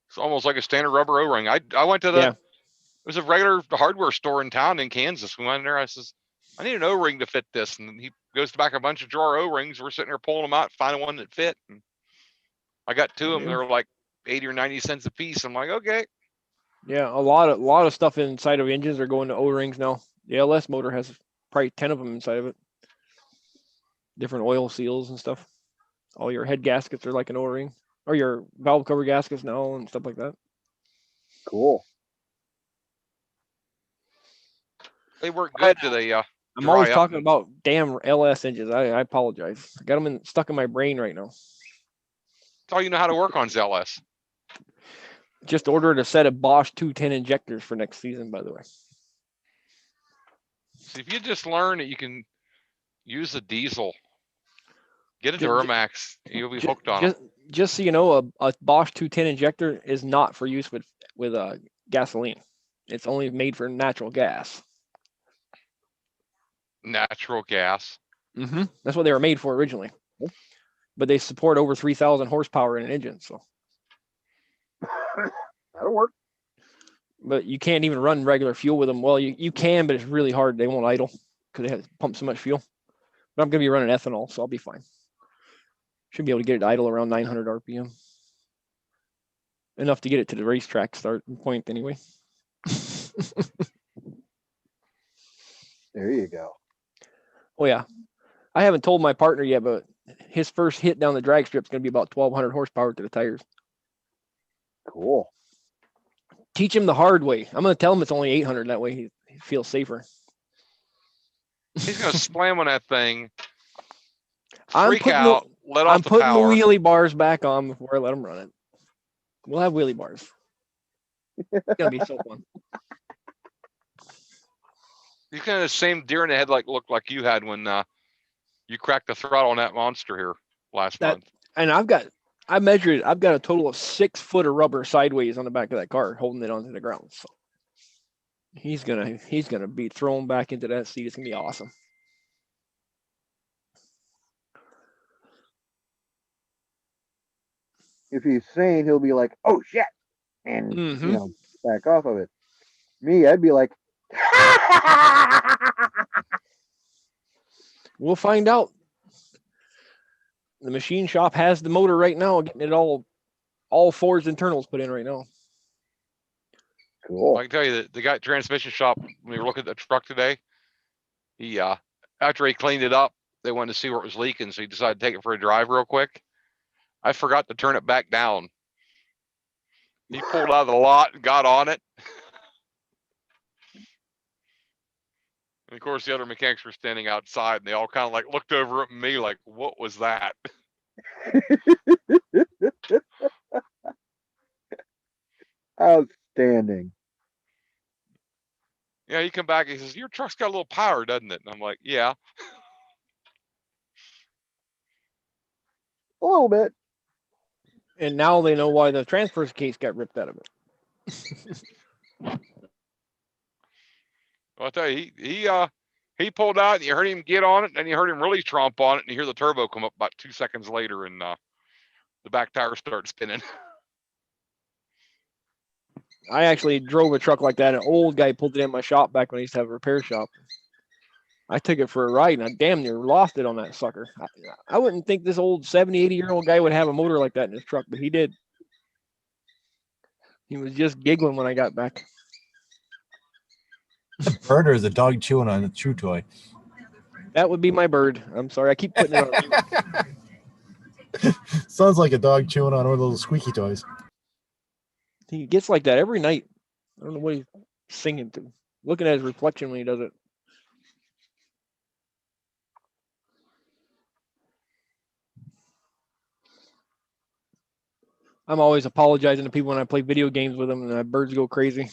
It's almost like a standard rubber O-ring. I went to the, Yeah. it was a regular hardware store in town in Kansas. We went in there. I says, I need an O-ring to fit this. And he goes back a bunch of drawer O-rings. We're sitting there pulling them out, finding one that fit. And I got 2 of them. They were like 80 or 90 cents a piece. I'm like, okay. Yeah, a lot of stuff inside of engines are going to O-rings now. The LS motor has probably 10 of them inside of it. Different oil seals and stuff. All your head gaskets are like an O-ring, or your valve cover gaskets now and stuff like that. Cool. They work good to the I'm always talking about damn LS engines. I apologize. I got them stuck in my brain right now. That's all you know how to work on is LS. Just ordered a set of Bosch 210 injectors for next season, by the way. See, if you just learn that you can with a diesel. Get a Duramax. You'll be hooked on them. Just so you know, a Bosch 210 injector is not for use with gasoline. It's only made for natural gas. Natural gas. Mm-hmm. That's what they were made for originally. But they support over 3,000 horsepower in an engine. So that'll work. But you can't even run regular fuel with them. Well, you can, but it's really hard. They won't idle because they have to pump so much fuel. But I'm going to be running ethanol, so I'll be fine. Should be able to get it to idle around 900 RPM. Enough to get it to the racetrack start point anyway. There you go. Oh, yeah. I haven't told my partner yet, but his first hit down the drag strip is going to be about 1,200 horsepower to the tires. Cool. Teach him the hard way. I'm going to tell him it's only 800. That way he feels safer. He's going to slam on that thing. I'm Freak out. Let off the putting power. the wheelie bars back on before I let him run it. We'll have wheelie bars. It's going to be so fun. You kind of the same deer in the headlight look like you had when you cracked the throttle on that monster here last month. And I've got a total of 6 foot of rubber sideways on the back of that car, holding it onto the ground. So he's gonna be thrown back into that seat. It's gonna be awesome. If he's sane, he'll be like, "Oh shit," and back off of it. Me, I'd be like, we'll find out. The machine shop has the motor right now, getting it all Ford's internals put in right now. Cool. I can tell you that the guy at transmission shop, when we were looking at the truck today, he after he cleaned it up, they wanted to see where it was leaking, so he decided to take it for a drive real quick. I forgot to turn it back down. He pulled out of the lot and got on it. And of course, the other mechanics were standing outside, and they all kind of like looked over at me like, "What was that?" Outstanding. Yeah, he come back. He says, "Your truck's got a little power, doesn't it?" And I'm like, "Yeah." A little bit. And now they know why the transfer case got ripped out of it. Well, I'll tell you, he pulled out, and you heard him get on it, and then you heard him really tromp on it, and you hear the turbo come up about 2 seconds later, and the back tire starts spinning. I actually drove a truck like that. An old guy pulled it in my shop back when I used to have a repair shop. I took it for a ride, and I damn near lost it on that sucker. I wouldn't think this old 70, 80-year-old guy would have a motor like that in his truck, but he did. He was just giggling when I got back. The bird or is the dog chewing on the chew toy? That would be my bird. I'm sorry. I keep putting it on. Sounds like a dog chewing on one of those squeaky toys. He gets like that every night. I don't know what he's singing to. Looking at his reflection when he does it. I'm always apologizing to people when I play video games with them and the birds go crazy.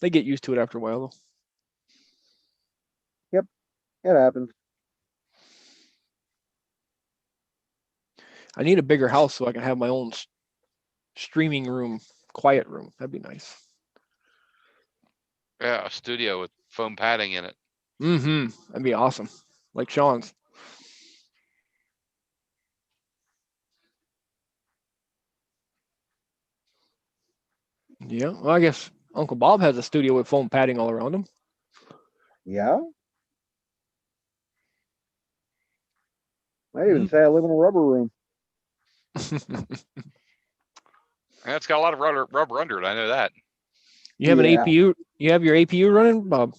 They get used to it after a while, though. It happens. I need a bigger house so I can have my own streaming room, quiet room. That'd be nice. Yeah, a studio with foam padding in it. That'd be awesome. Like Sean's. Yeah, well, I guess Uncle Bob has a studio with foam padding all around him. Yeah. I even say I live in a rubber room. And it's got a lot of rubber under it. I know that. You have an Yeah. APU? You have your APU running, Bob?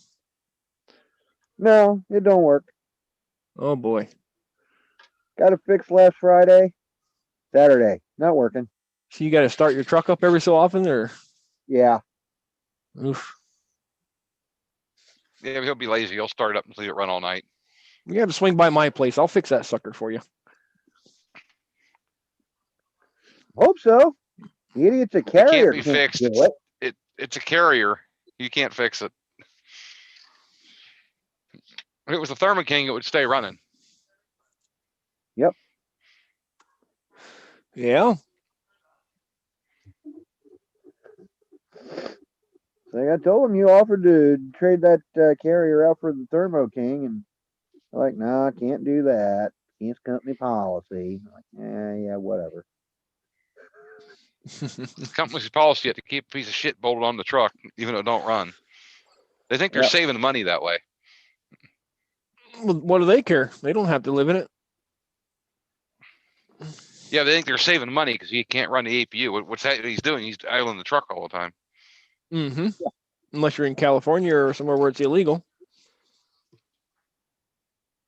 No, it don't work. Oh boy. Got it fixed last Friday. Saturday. Not working. So you got to start your truck up every so often, or? Yeah. Oof. Yeah, he'll be lazy. He'll start it up and leave it run all night. You have to swing by my place. I'll fix that sucker for you. Hope so. The idiot's a It carrier. can't be fixed. Do it. It's a carrier. You can't fix it. If it was a Thermo King, it would stay running. Yeah. Like I told him, you offered to trade that carrier out for the Thermo King, and they're like, no, I can't do that. Against company policy. I'm like, yeah, whatever. The company's policy yet to keep a piece of shit bolted on the truck, even though it don't run. They think they're Yep. saving money that way. Well, what do they care? They don't have to live in it. Yeah, they think they're saving money because he can't run the APU. What's that he's doing? He's idling the truck all the time. Unless you're in California or somewhere where it's illegal.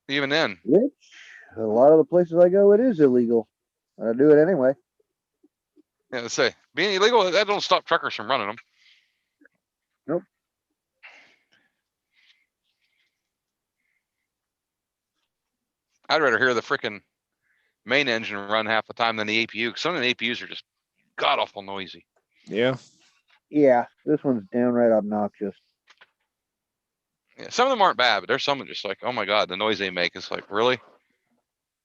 Even then, Which, a lot of the places I go, it is illegal. But I do it anyway. yeah, let's say being illegal, that don't stop truckers from running them. Nope. I'd rather hear the freaking main engine run half the time than the APU. Some of the APUs are just god awful noisy. Yeah. Yeah, this one's downright obnoxious. Yeah, some of them aren't bad, but there's some that just like, oh my god, the noise they make is like, really?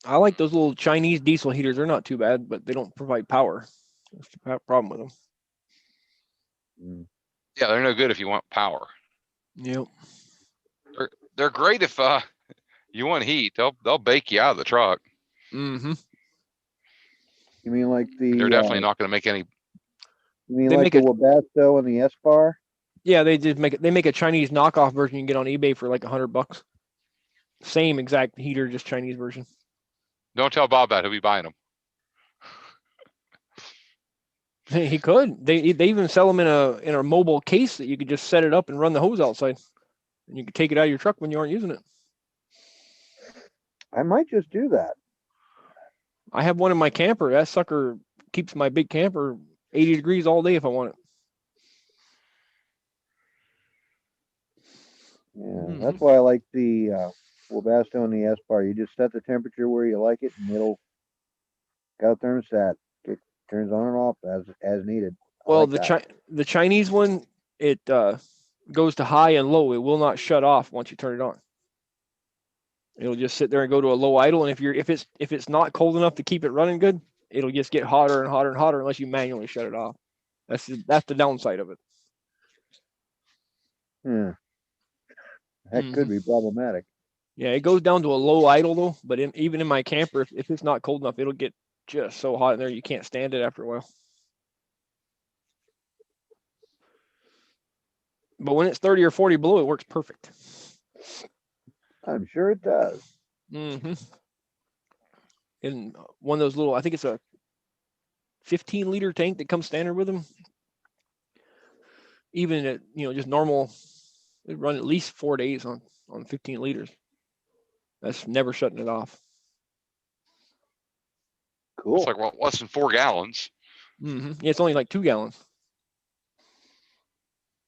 I like those little Chinese diesel heaters. They're not too bad, but they don't provide power. That's the problem with them. Yeah, they're no good if you want power. Yep. They're great if you want heat. They'll bake you out of the truck. You mean like the? They're definitely not going to make any. You mean They like make the it- Webasto and the S-Bar? Yeah, they just make it. They make a Chinese knockoff version you can get on eBay for like $100. Same exact heater, just Chinese version. Don't tell Bob that. He'll be buying them. He could. They even sell them in a mobile case that you could just set it up and run the hose outside, and you can take it out of your truck when you aren't using it. I might just do that. I have one in my camper. That sucker keeps my big camper 80 degrees all day if I want it. Yeah, that's why I like the Webasto and the S-Bar. You just set the temperature where you like it, and it'll got a thermostat. It turns on and off as needed. Well, like the Chinese one, it goes to high and low. It will not shut off once you turn it on. It'll just sit there and go to a low idle. And if it's not cold enough to keep it running good, it'll just get hotter and hotter and hotter unless you manually shut it off. That's the downside of it. That could be problematic. Yeah, it goes down to a low idle though. But even in my camper, if it's not cold enough, it'll get just so hot in there you can't stand it after a while. But when it's 30 or 40 below, it works perfect. I'm sure it does. In one of those little, I think it's a 15-liter tank that comes standard with them. Even at just normal, they run at least 4 days on 15 liters. That's never shutting it off. Cool. It's like, well, less than 4 gallons. Yeah, it's only like 2 gallons.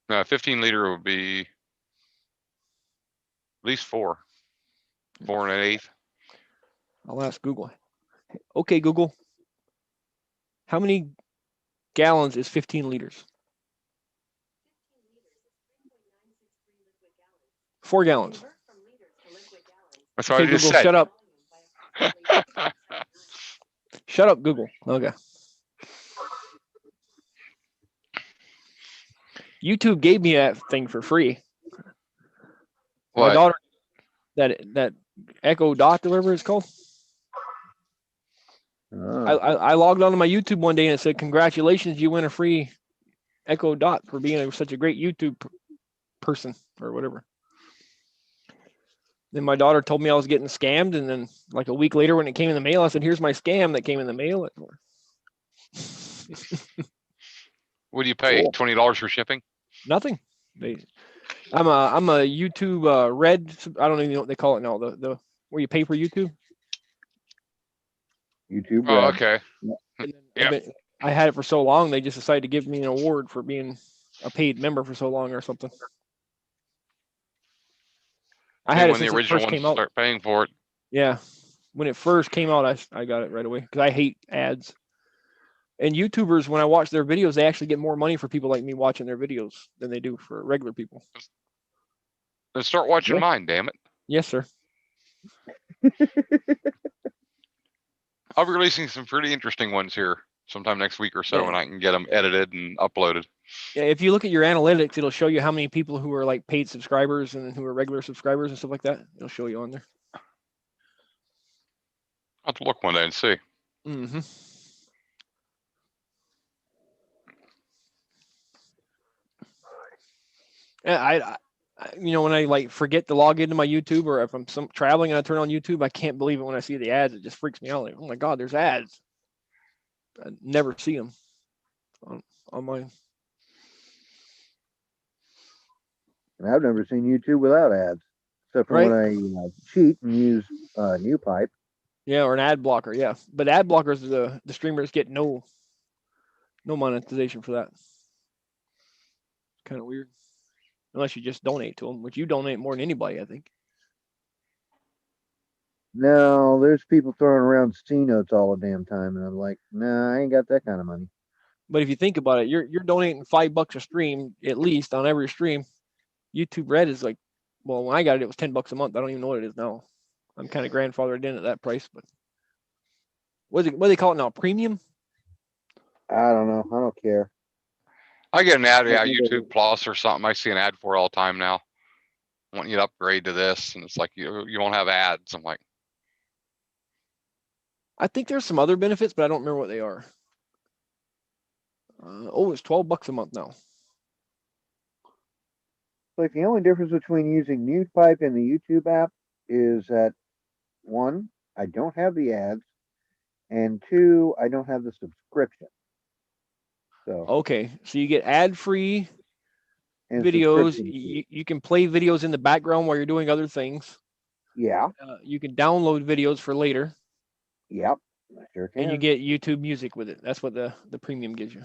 15-liter would be at least 4 1/8. I'll ask Google. Okay, Google. How many gallons is 15 liters? 4 gallons. That's what Okay, I just Google, said. shut up. Shut up, Google. Okay. YouTube gave me that thing for free. My What? daughter, that Echo Dot, or whatever it's called. I logged onto my YouTube one day and it said, "Congratulations, you win a free Echo Dot for being such a great YouTube person," or whatever. Then my daughter told me I was getting scammed, and then like a week later when it came in the mail, I said, "Here's my scam that came in the mail." What do you pay? Cool. $20 for shipping? Nothing. I'm a YouTube Red. I don't even know what they call it now. The where you pay for YouTube. YouTube Oh, Red. okay. And then Yeah. I had it for so long, they just decided to give me an award for being a paid member for so long or something. I had it When the since it original first ones came out. start paying for it. Yeah, when it first came out, I got it right away because I hate ads. And YouTubers, when I watch their videos, they actually get more money for people like me watching their videos than they do for regular people. Then start watching Yeah. mine, damn it. Yes, sir. I'll be releasing some pretty interesting ones here sometime next week or so, Yeah. and I can get them edited and uploaded. Yeah, if you look at your analytics, it'll show you how many people who are like paid subscribers and who are regular subscribers and stuff like that. It'll show you on there. I'll have to look one day and see. Mm-hmm. Yeah, when I like forget to log into my YouTube, or if I'm traveling and I turn on YouTube, I can't believe it when I see the ads. It just freaks me out. Like, oh my God, there's ads. I never see them on mine. And I've never seen YouTube without ads, except for when I cheat and use NewPipe. Yeah, or an ad blocker. Yeah, but ad blockers, the streamers get no monetization for that. Kind of weird, unless you just donate to them, which you donate more than anybody, I think. No, there's people throwing around C notes all the damn time, and I'm like, nah, I ain't got that kind of money. But if you think about it, you're donating $5 a stream at least on every stream. YouTube Red is like, well, when I got it, it was $10 a month. I don't even know what it is now. I'm kind of grandfathered in at that price, but what do they call it now? Premium? I don't know. I don't care. I get an ad, Yeah, YouTube Plus or something. I see an ad for it all the time now. I want you to upgrade to this, and it's like you won't have ads. I'm like, I think there's some other benefits, but I don't remember what they are. It's $12 a month now. Like the only difference between using NewsPipe and the YouTube app is that 1, I don't have the ads, and 2, I don't have the subscription. So Okay, so you get ad-free and videos. subscription fee. You can play videos in the background while you're doing other things. Yeah. You can download videos for later, Yep. I sure can. and you get YouTube Music with it. That's what the premium gives you.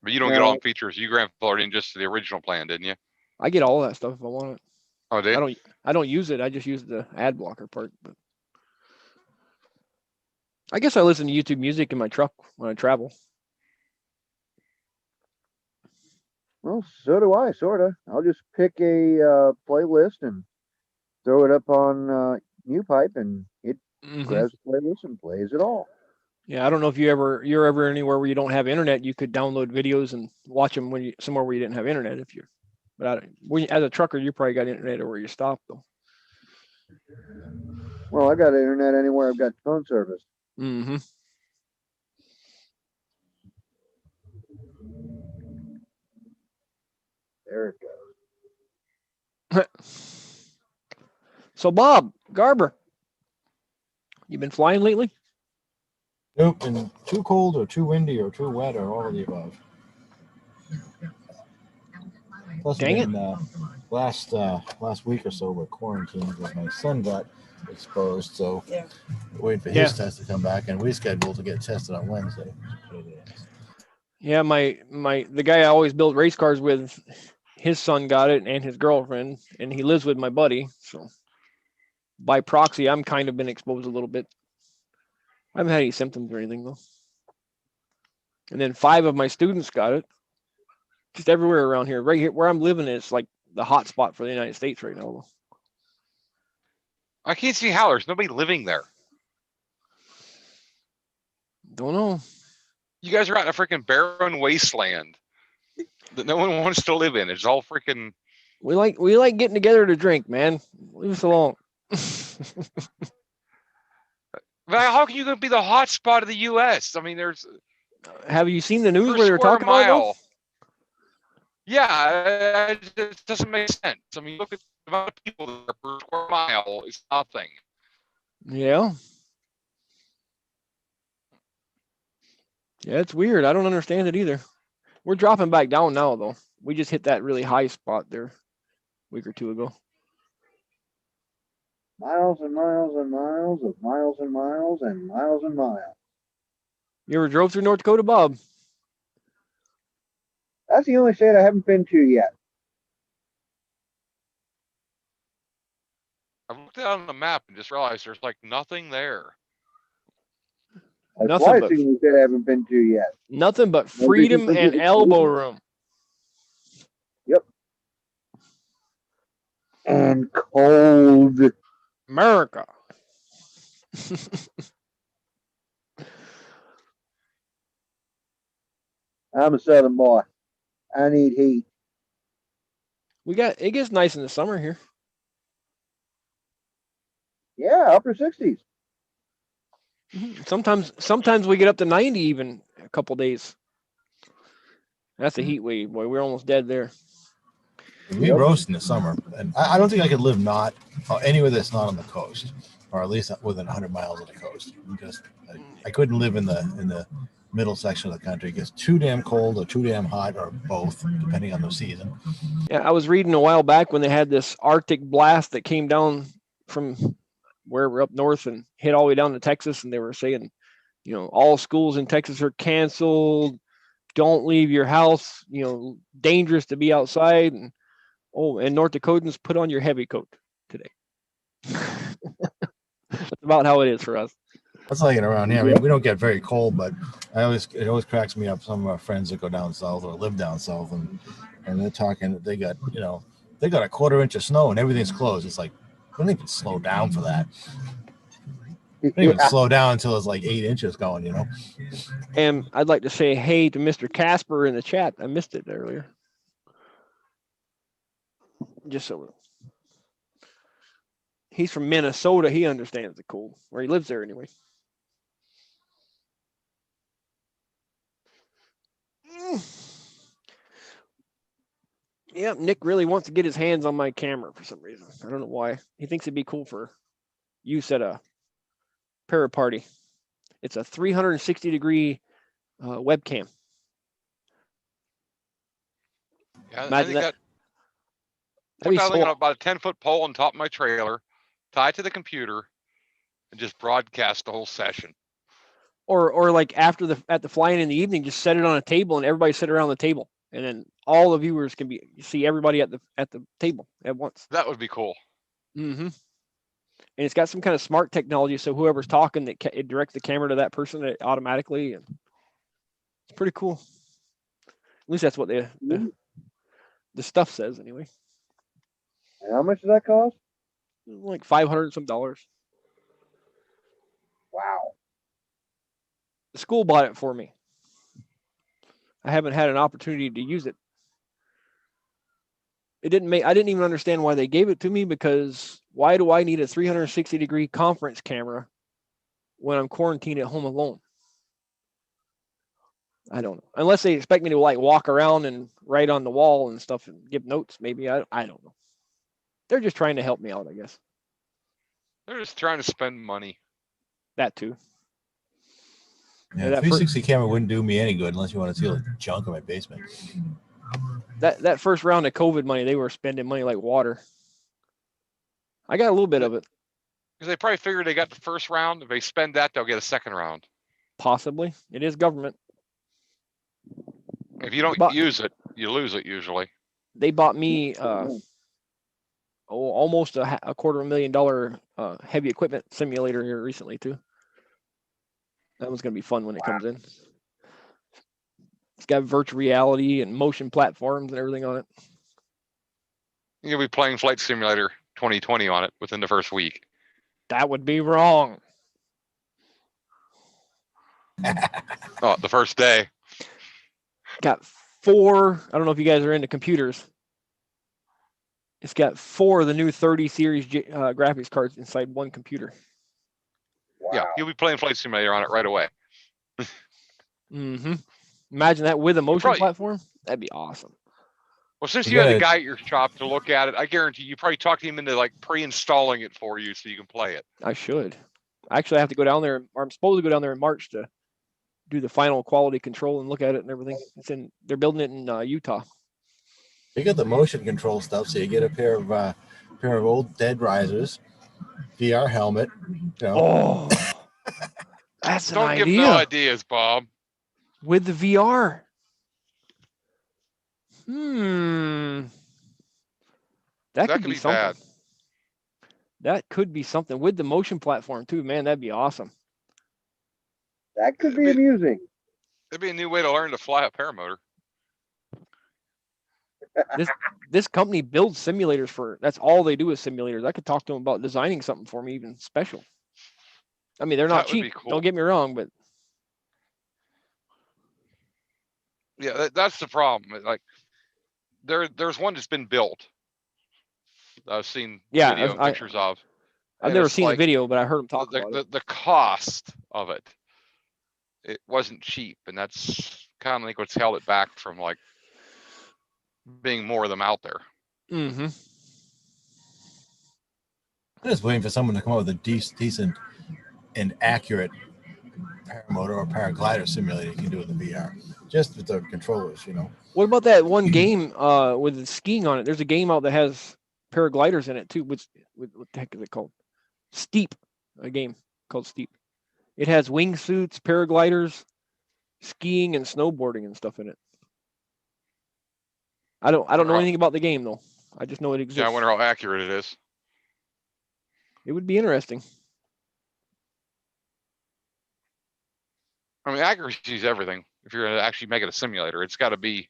but you don't get all the features. You grandfathered in just to the original plan, didn't you? I get all that stuff if I want it. Oh, did you? I don't use it. I just use the ad blocker part. But I guess I listen to YouTube Music in my truck when I travel. Well, so do I, sorta. I'll just pick a playlist and throw it up on NewPipe, and it grabs the playlist and plays it all. Yeah, I don't know if you're ever anywhere where you don't have internet. You could download videos and watch them somewhere where you didn't have internet. But as a trucker, you probably got internet where you stop though. Well, I got internet anywhere I've got phone service. Mm-hmm. There it goes. So Bob Garber, you been flying lately? Nope, and too cold or too windy or too wet or all of the above. Plus, Dang I've been last week or so with quarantine, but my son got exposed, so waiting for his test to come back, and we scheduled to get tested on Wednesday. Yeah, the guy I always built race cars with, his son got it and his girlfriend, and he lives with my buddy. So by proxy, I'm kind of been exposed a little bit. I haven't had any symptoms or anything though. And then 5 of my students got it. Just everywhere around here. Right here where I'm living is like the hot spot for the United States right now. I can't see how there's nobody living there. Don't know. You guys are out in a freaking barren wasteland that no one wants to live in. It's all freaking. We like getting together to drink, man. Leave us alone. But how can you gonna be the hot spot of the U.S.? I mean, there's. Have you seen the news per where they're square talking about it? mile. Yeah, it doesn't make sense. I mean, look at the amount of people that are per square mile is nothing. Yeah. Yeah, it's weird. I don't understand it either. We're dropping back down now, though. We just hit that really high spot there a week or 2 ago. Miles and miles and miles of miles and miles and miles and miles. You ever drove through North Dakota, Bob? That's the only state I haven't been to yet. I looked on the map and just realized there's like nothing there. That's Nothing why but- it's the only state I haven't been to yet. Nothing but Nobody freedom can and visit elbow freedom. room. And cold. America. I'm a southern boy. I need heat. It gets nice in the summer here. Yeah, upper 60s. Sometimes we get up to 90 even a couple days. That's a heat wave, boy. We're almost dead there. We roast in the summer, and I don't think I could live anywhere that's not on the coast, or at least within 100 miles of the coast. Because I couldn't live in the middle section of the country. It gets too damn cold or too damn hot, or both, depending on the season. Yeah, I was reading a while back when they had this Arctic blast that came down from where we're up north and hit all the way down to Texas, and they were saying, all schools in Texas are canceled. Don't leave your house. Dangerous to be outside. And North Dakotans, put on your heavy coat today. That's about how it is for us. That's like it around here. I mean, we don't get very cold, but it always cracks me up. Some of our friends that go down south or live down south, and they're talking. They got a quarter inch of snow and everything's closed. It's like, don't even slow down for that. Don't even slow down until it's like 8 inches going. And I'd like to say hey to Mr. Casper in the chat. I missed it earlier. Just so he's from Minnesota, he understands the cold, or he lives there anyway. Yeah, Nick really wants to get his hands on my camera for some reason. I don't know why. He thinks it'd be cool for use at a para party. It's a 360-degree webcam. Yeah, I Imagine think that. Put that thing on about a 10-foot pole on top of my trailer, tie it to the computer, and just broadcast the whole session. Or like at the fly-in in the evening, just set it on a table and everybody sit around the table, and then all the viewers can see everybody at the table at once. That would be cool. Mm-hmm. And it's got some kind of smart technology, so whoever's talking, it directs the camera to that person automatically, and it's pretty cool. At least that's what the stuff says anyway. And how much does that cost? Like $500 some. Wow. The school bought it for me. I haven't had an opportunity to use it. I didn't even understand why they gave it to me, because why do I need a 360-degree conference camera when I'm quarantined at home alone? I don't know. Unless they expect me to like walk around and write on the wall and stuff and give notes, maybe. I don't know. They're just trying to help me out, I guess. They're just trying to spend money. That too. Yeah, 360 camera wouldn't do me any good unless you want to see the junk in my basement. that first round of COVID money, they were spending money like water. I got a little bit of it, Because they probably figured they got the first round. If they spend that, they'll get a second round. possibly. It is government. If you don't But- use it, you lose it usually. They bought me almost a $250,000 heavy equipment simulator here recently too. That one's gonna be fun when it comes in. It's got virtual reality and motion platforms and everything on it. You'll be playing Flight Simulator 2020 on it within the first week. That would be wrong. Oh, the first day. Got 4. I don't know if you guys are into computers. It's got 4 of the new 30 series graphics cards inside one computer. Wow. Yeah, you'll be playing Flight Simulator on it right away. Mm-hmm. Imagine that with a motion probably- platform. That'd be awesome. Well, since You you had gotta- a guy at your shop to look at it, I guarantee you probably talked him into like pre-installing it for you so you can play it. I should. Actually, I have to go down there, or I'm supposed to go down there in March to do the final quality control and look at it and everything. They're building it in Utah. You got the motion control stuff, so you get a pair of old dead risers, VR helmet. You know, Oh, that's an Don't give idea no ideas, Bob. with the VR. That That could could be be something. bad. That could be something with the motion platform too, man. That'd be awesome. That could be amusing. It'd be a new way to learn to fly a paramotor. This company builds simulators for. That's all they do is simulators. I could talk to them about designing something for me, even special. I mean, they're not That would be cheap. cool. Don't get me wrong, but Yeah, that's the problem. Like, there's one that's been built. I've seen Yeah, video and pictures of. I've And never it's seen the like video, but I heard them talk about it. the cost of it. It wasn't cheap, and that's kind of like what's held it back from like being more of them out there. Mm-hmm. I'm just waiting for someone to come up with a decent and accurate paramotor or paraglider simulator you can do with the VR, just with the controllers, you know. What about that one game with the skiing on it? There's a game out that has paragliders in it too. What the heck is it called? Steep, a game called Steep. It has wingsuits, paragliders, skiing, and snowboarding and stuff in it. I don't know anything about the game though. I just know it exists. Yeah, I wonder how accurate it is. It would be interesting. I mean, accuracy is everything. If you're gonna actually make it a simulator, it's got to be.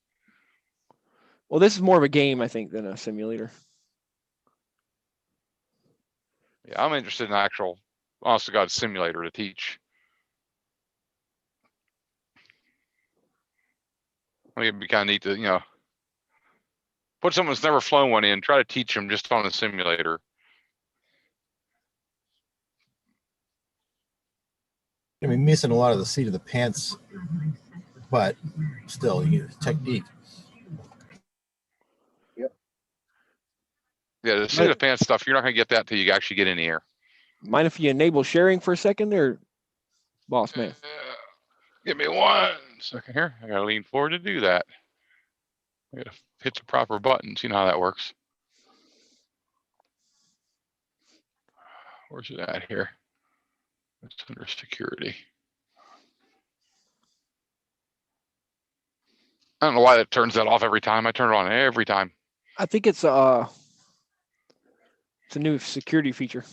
Well, this is more of a game, I think, than a simulator. Yeah, I'm interested in actual, honest to God, simulator to teach. I think it'd be kind of neat to, put someone who's never flown one in, try to teach them just on a simulator. I mean, missing a lot of the seat of the pants, but still, you get technique. Yeah, the seat of pants stuff, you're not gonna get that till you actually get in the air. Mind if you enable sharing for a second there, boss man? Give me 1 second here. I gotta lean forward to do that. I gotta hit the proper buttons. You know how that works. Where's it at here? It's under security. I don't know why that turns that off every time. I turn it on every time. I think it's a new security feature.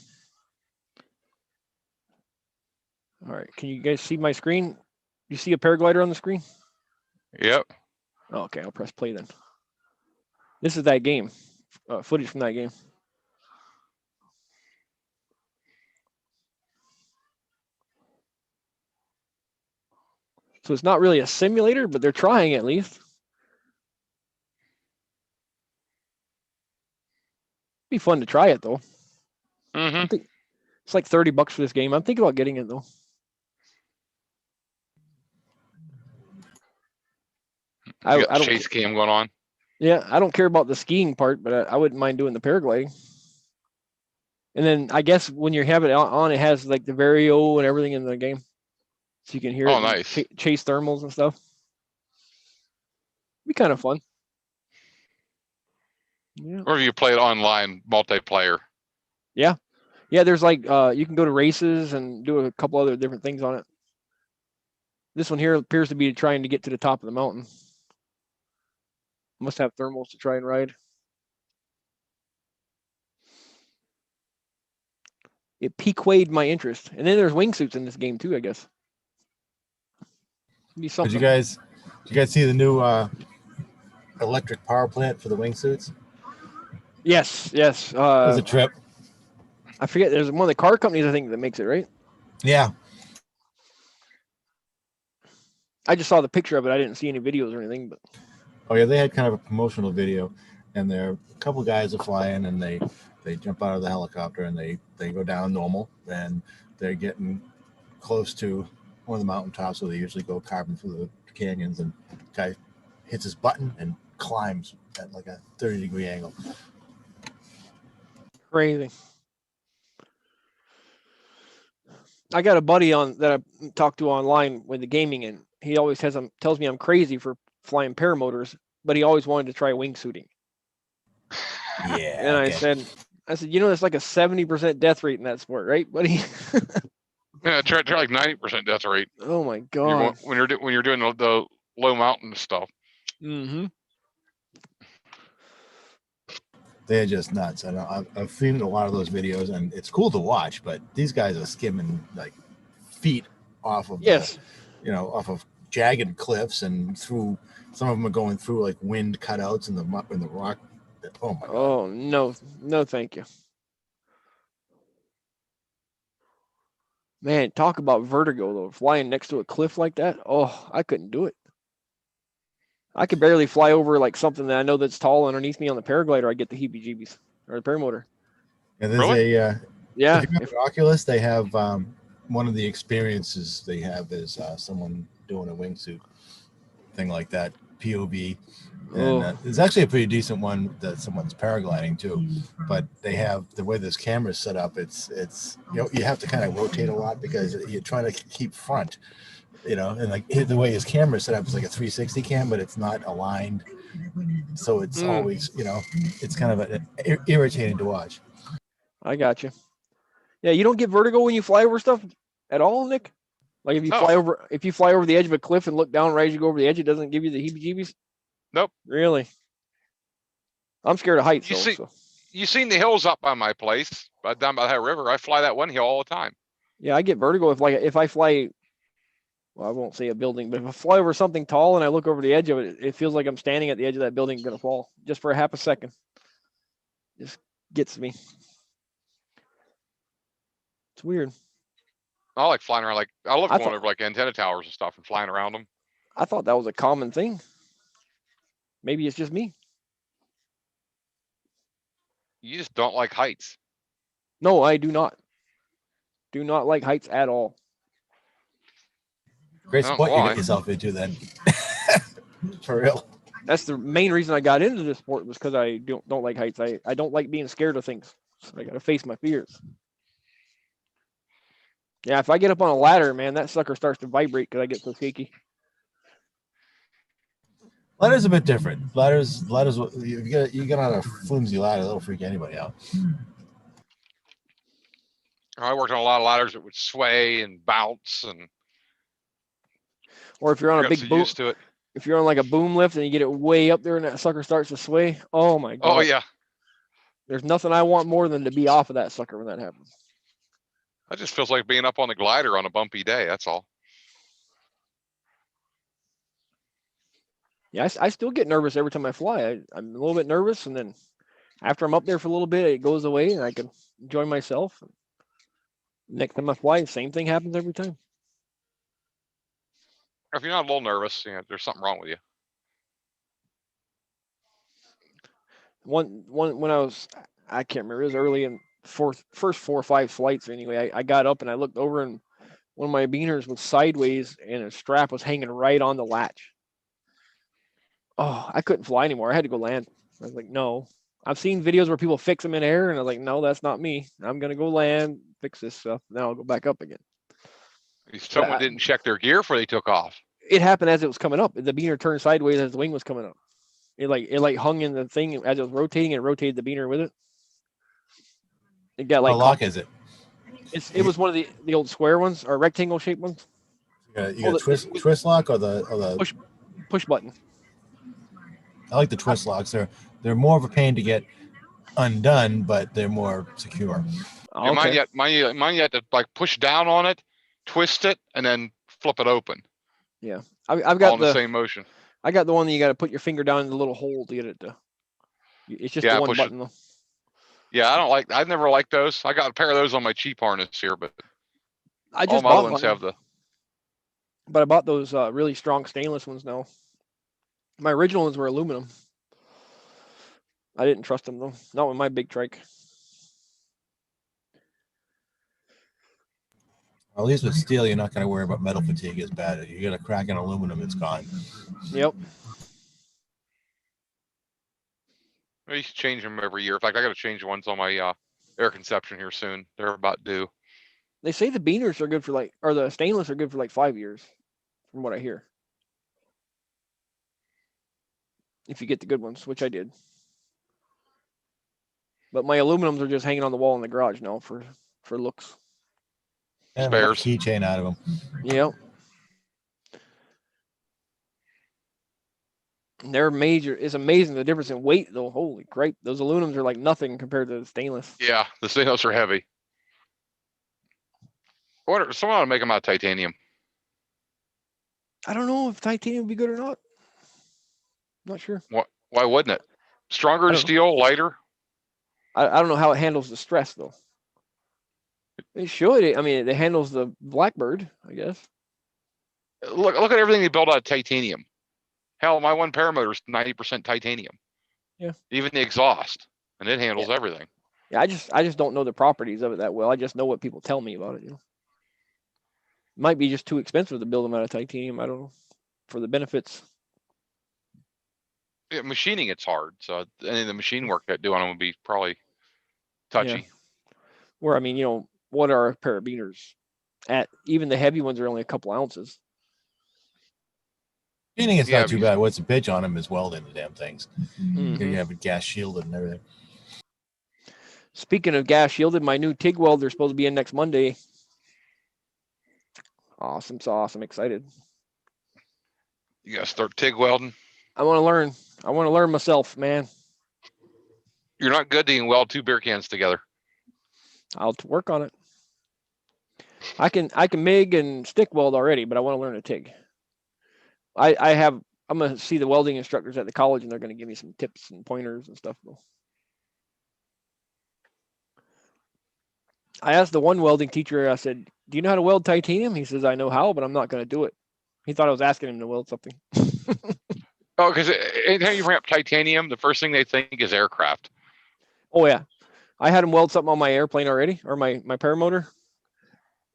All right, can you guys see my screen? You see a paraglider on the screen? Yep. Oh, okay, I'll press play then. This is that game, footage from that game. So it's not really a simulator, but they're trying at least. Be fun to try it though. Mm-hmm. It's like $30 for this game. I'm thinking about getting it though. I You got the don't. chase cam going on. Yeah, I don't care about the skiing part, but I wouldn't mind doing the paragliding. And then I guess when you have it on, it has like the Vario and everything in the game, so you can hear Oh, it. And nice. chase thermals and stuff. Be kind of fun. Yeah. Or if you play it online multiplayer. Yeah. There's like you can go to races and do a couple other different things on it. This one here appears to be trying to get to the top of the mountain. Must have thermals to try and ride. It piqued my interest. And then there's wingsuits in this game too, I guess. Be Did something. you guys see the new electric power plant for the wingsuits? Yes. It was a trip. I forget. There's one of the car companies I think that makes it, right? Yeah. I just saw the picture of it. I didn't see any videos or anything, but Oh yeah, they had kind of a promotional video, and there a couple guys are flying, and they jump out of the helicopter and they go down normal, and they're getting close to one of the mountaintops where they usually go carving through the canyons, and the guy hits his button and climbs at like a 30-degree angle. crazy. I got a buddy on that I talked to online with the gaming, and he always tells me I'm crazy for flying paramotors, but he always wanted to try wingsuiting. Yeah. And I said, there's like a 70% death rate in that sport, right, buddy? Yeah, try like 90% death rate. Oh my god! When you're doing the low mountain stuff. Mm-hmm. They're just nuts. And I've seen a lot of those videos, and it's cool to watch. But these guys are skimming like feet off of off of jagged cliffs, and through. Some of them are going through like wind cutouts in the rock. Oh my god! Oh no, thank you. Man, talk about vertigo though. Flying next to a cliff like that. Oh, I couldn't do it. I could barely fly over like something that I know that's tall underneath me on the paraglider. I get the heebie-jeebies or the paramotor. And there's Really? a Yeah. If you have Oculus, they have one of the experiences they have is someone doing a wingsuit thing like that, POV. And there's actually a pretty decent one that someone's paragliding too, but they have the way this camera's set up. It's you have to kind of rotate a lot because you're trying to keep front, and like the way his camera is set up is like a 360 cam, but it's not aligned, so it's always it's kind of irritating to watch. I got you. Yeah, you don't get vertigo when you fly over stuff at all, Nick? Like if you fly over the edge of a cliff and look down right as you go over the edge, it doesn't give you the heebie-jeebies? Nope. Really? I'm scared of heights. You seen the hills up by my place, down by that river. I fly that one hill all the time. Yeah, I get vertigo if I fly. Well, I won't say a building, but if I fly over something tall and I look over the edge of it, it feels like I'm standing at the edge of that building and gonna fall just for a half a second. Just gets me. It's weird. I like flying around. I love going over like antenna towers and stuff and flying around them. I thought that was a common thing. Maybe it's just me. You just don't like heights. No, I do not. Do not like heights at all. Great sport you get yourself into then. For real. That's the main reason I got into this sport was because I don't like heights. I don't like being scared of things. So I got to face my fears. Yeah, if I get up on a ladder, man, that sucker starts to vibrate because I get so shaky. Ladder's a bit different. Ladders. You get on a flimsy ladder, that'll freak anybody out. I worked on a lot of ladders that would sway and bounce, or if you're on a big boom, if you're on like a boom lift and you get it way up there and that sucker starts to sway, oh my god! Oh yeah. There's nothing I want more than to be off of that sucker when that happens. That just feels like being up on the glider on a bumpy day. That's all. Yeah, I still get nervous every time I fly. I'm a little bit nervous, and then after I'm up there for a little bit, it goes away, and I can enjoy myself. Next time I fly, same thing happens every time. If you're not a little nervous, there's something wrong with you. When I can't remember, it was early in first 4 or 5 flights anyway. I got up and I looked over, and one of my beaners was sideways, and a strap was hanging right on the latch. Oh, I couldn't fly anymore. I had to go land. I was like, no. I've seen videos where people fix them in air, and I was like, no, that's not me. I'm going to go land, fix this stuff, then I'll go back up again. Someone didn't check their gear before they took off. It happened as it was coming up. The beaner turned sideways as the wing was coming up. It hung in the thing as it was rotating, and it rotated the beaner with it. It got What like lock is it? it was one of the old square ones or rectangle shaped ones. You got twist lock or the push button. I like the twist locks. They're more of a pain to get undone, but they're more secure. Yeah, Okay. mine you had to like push down on it, twist it, and then flip it open. Yeah, I've All got in the same motion. I got the one that you got to put your finger down in the little hole to get it to. It's just the one button though. Yeah, I've never liked those. I got a pair of those on my cheap harness here, but I just all my bought ones one, have the. but I bought those really strong stainless ones now. My original ones were aluminum. I didn't trust them though. Not with my big trike. At least with steel, you're not going to worry about metal fatigue as bad. You get a crack in aluminum, it's gone. Yep. I used to change them every year. In fact, I got to change the ones on my air conception here soon. They're about due. They say the beaners are good for or the stainless are good for 5 years, from what I hear. If you get the good ones, which I did. But my aluminums are just hanging on the wall in the garage now for looks. And make a keychain out of them. Yep. They're major. It's amazing the difference in weight, though. Holy crap! Those aluminums are like nothing compared to the stainless. Yeah, the stainless are heavy. Someone ought to make them out of titanium. I don't know if titanium would be good or not. Not sure. Why wouldn't it? Stronger than steel, lighter. I don't know how it handles the stress though. It should. I mean, it handles the Blackbird, I guess. Look at everything they built out of titanium. Hell, my one paramotor is 90% titanium. Yeah. Even the exhaust, and it handles everything. Yeah, I just don't know the properties of it that well. I just know what people tell me about it. It might be just too expensive to build them out of titanium. I don't know. For the benefits. Yeah, machining it's hard. So any of the machine work that do on them would be probably touchy. Yeah. Where I mean, what are a pair of beaners at? Even the heavy ones are only a couple ounces. Machining it's not too bad. What's the bitch on them is welding the damn things. Mm-hmm. You have it gas shielded and everything. Speaking of gas shielded, my new TIG welder is supposed to be in next Monday. Awesome sauce. I'm excited. You gotta start TIG welding. I want to learn. I want to learn myself, man. You're not good to weld 2 beer cans together. I'll work on it. I can MIG and stick weld already, but I want to learn a TIG. I'm gonna see the welding instructors at the college, and they're gonna give me some tips and pointers and stuff. I asked the one welding teacher, I said, "Do you know how to weld titanium?" He says, "I know how, but I'm not gonna do it." He thought I was asking him to weld something. Oh, because anytime you bring up titanium, the first thing they think is aircraft. Oh yeah, I had him weld something on my airplane already, or my paramotor,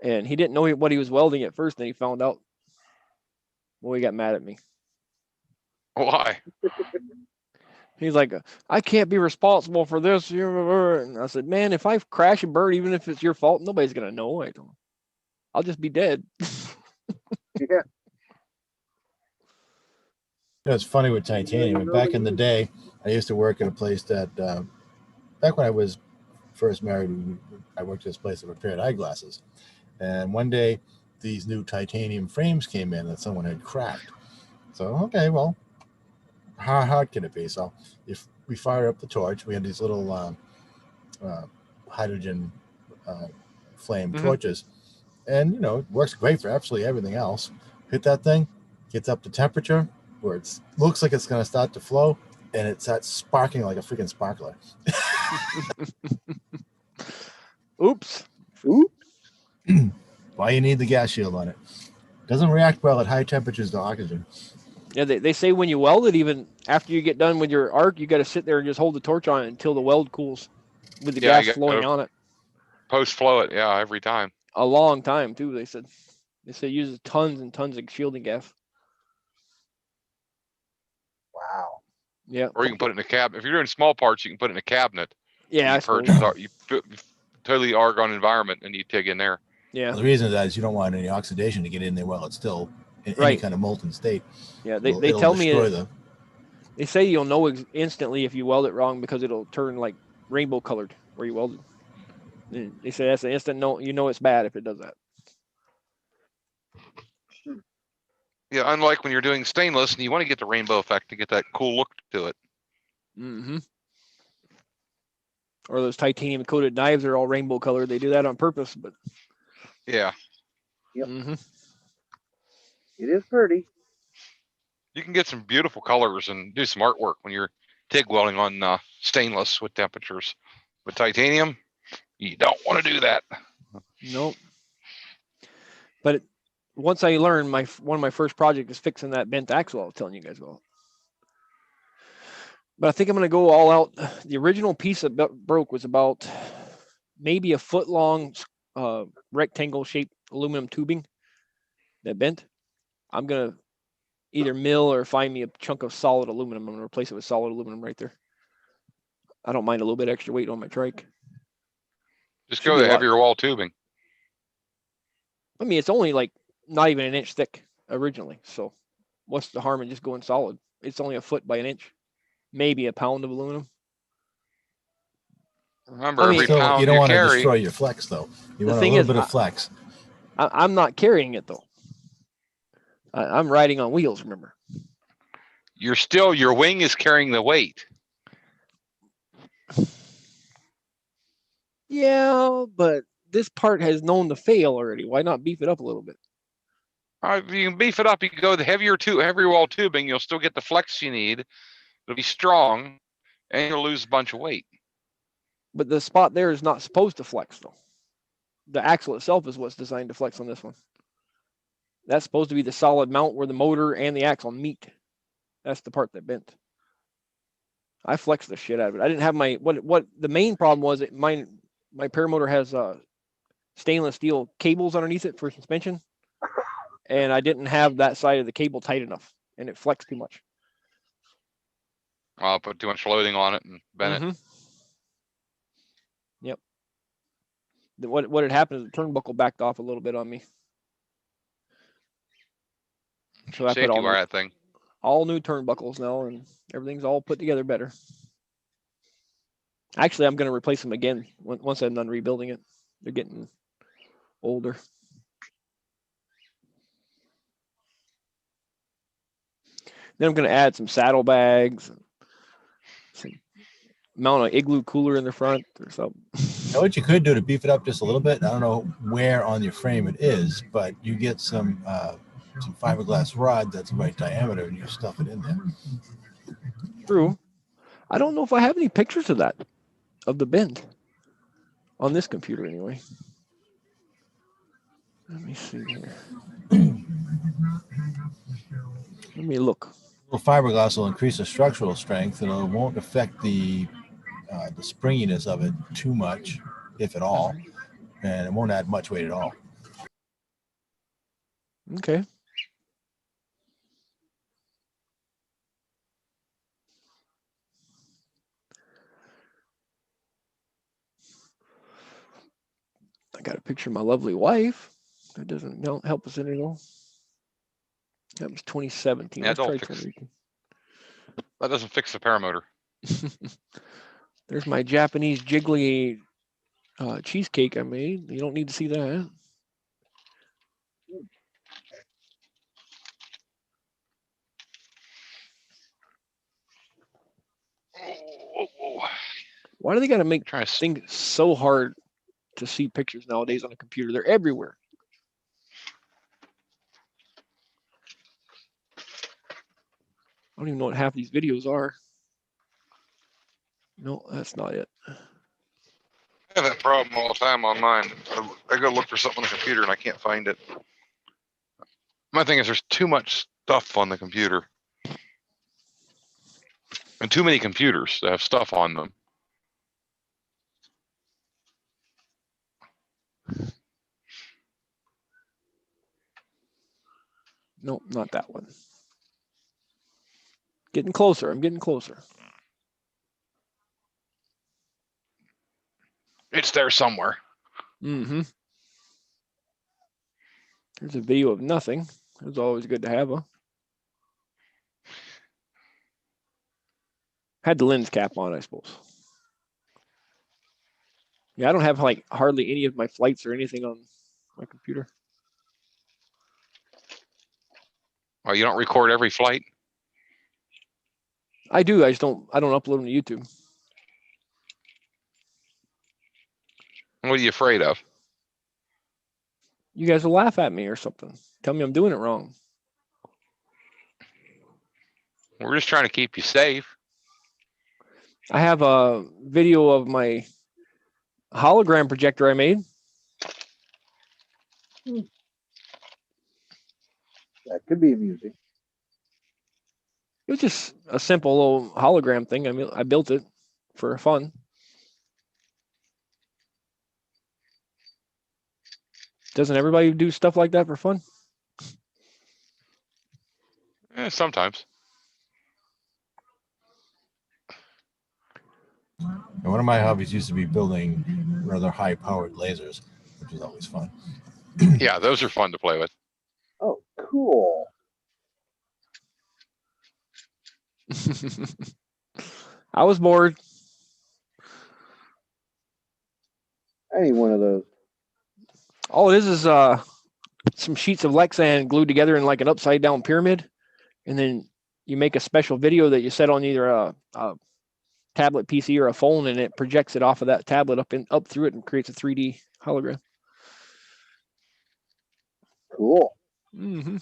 and he didn't know what he was welding at first. Then he found out. Well, he got mad at me. Why? He's like, "I can't be responsible for this." And I said, "Man, if I crash a bird, even if it's your fault, nobody's gonna know. I'll just be dead." Yeah. It's funny with titanium. Back in the day, I used to work at a place that, back when I was first married, I worked at this place that repaired eyeglasses. And one day, these new titanium frames came in that someone had cracked. So, okay, well, how hard can it be? So if we fire up the torch, we had these little hydrogen flame torches. And, it works great for absolutely everything else. Hit that thing, gets up to temperature, where it looks like it's going to start to flow, and it starts sparking like a freaking sparkler. Oops. Why you need the gas shield on it? Doesn't react well at high temperatures to oxygen. Yeah, they say when you weld it, even after you get done with your arc, you got to sit there and just hold the torch on it until the weld cools with the gas flowing on it. Post flow it, every time. A long time too. They said it uses tons and tons of shielding gas. Wow. Yeah. Or you can put it in a cabinet. If you're doing small parts, you can put it in a cabinet. Yeah. You put totally argon environment, and you TIG in there. Yeah. Well, the reason of that is you don't want any oxidation to get in there while it's still in any kind of molten state. Yeah. They tell me They say you'll know instantly if you weld it wrong because it'll turn like rainbow colored where you welded. And they say that's an instant no. You know it's bad if it does that. Yeah, unlike when you're doing stainless and you want to get the rainbow effect to get that cool look to it. Mm-hmm. Or those titanium coated knives are all rainbow colored. They do that on purpose, but Yeah, Yep. mm-hmm. It is pretty. you can get some beautiful colors and do some artwork when you're TIG welding on stainless with temperatures. With titanium, you don't want to do that. Nope. But once I learned, one of my first projects is fixing that bent axle I was telling you guys about. But I think I'm going to go all out. The original piece that broke was about maybe a foot long rectangle shaped aluminum tubing that bent. I'm going to either mill or find me a chunk of solid aluminum. I'm going to replace it with solid aluminum right there. I don't mind a little bit extra weight on my trike. Just Should go be to a lot. heavier wall tubing. I mean, it's only like not even an inch thick originally. So what's the harm in just going solid? It's only a foot by an inch, maybe a pound of aluminum. Remember, I mean, every Still, you pound don't you want to carry. destroy your flex, though. You The want a thing little is, bit of flex. I'm not carrying it though. I'm riding on wheels, remember? Your wing is carrying the weight. Yeah, but this part has known to fail already. Why not beef it up a little bit? If you can beef it up, you can go the heavier wall tubing. You'll still get the flex you need. It'll be strong, and you'll lose a bunch of weight. But the spot there is not supposed to flex though. The axle itself is what's designed to flex on this one. That's supposed to be the solid mount where the motor and the axle meet. That's the part that bent. I flexed the shit out of it. I didn't have my what the main problem was my paramotor has stainless steel cables underneath it for suspension, and I didn't have that side of the cable tight enough, and it flexed too much. I'll put too much loading on it and bend it. Yep. What had happened is the turnbuckle backed off a little bit on me. So I put Safety wire that thing. all new turnbuckles now, and everything's all put together better. Actually, I'm going to replace them again once I'm done rebuilding it. They're getting older. Then I'm going to add some saddlebags, mount an igloo cooler in the front or something. Now, what you could do to beef it up just a little bit, I don't know where on your frame it is, but you get some fiberglass rod that's the right diameter and you stuff it in there. True. I don't know if I have any pictures of that, of the bend, on this computer anyway. Let me see here. Let me look. Well, fiberglass will increase the structural strength and it won't affect the springiness of it too much, if at all, and it won't add much weight at all. Okay. I got a picture of my lovely wife. That doesn't help us any at all. That was 2017. Yeah, Let's try that 2018. doesn't fix the paramotor. There's my Japanese jiggly cheesecake I made. You don't need to see that. Why do they got to make things so hard to see pictures nowadays on a computer? They're everywhere. I don't even know what half these videos are. No, that's not it. I have that problem all the time on mine. I go look for something on the computer and I can't find it. My thing is there's too much stuff on the computer. And too many computers that have stuff on them. Nope, not that one. Getting closer. I'm getting closer. It's there somewhere. Mm-hmm. There's a video of nothing. It's always good to have a. Had the lens cap on, I suppose. Yeah, I don't have like hardly any of my flights or anything on my computer. Oh, you don't record every flight? I do. I don't upload them to YouTube. What are you afraid of? You guys will laugh at me or something. Tell me I'm doing it wrong. We're just trying to keep you safe. I have a video of my hologram projector I made. That could be amusing. It was just a simple little hologram thing. I mean, I built it for fun. Doesn't everybody do stuff like that for fun? Sometimes. And one of my hobbies used to be building rather high-powered lasers, which is always fun. Yeah, those are fun to play with. Oh, cool. I was bored. I need one of those. All it is some sheets of Lexan glued together in like an upside down pyramid, and then you make a special video that you set on either a tablet PC or a phone, and it projects it off of that tablet up through it and creates a 3D hologram. Cool. Mm-hmm.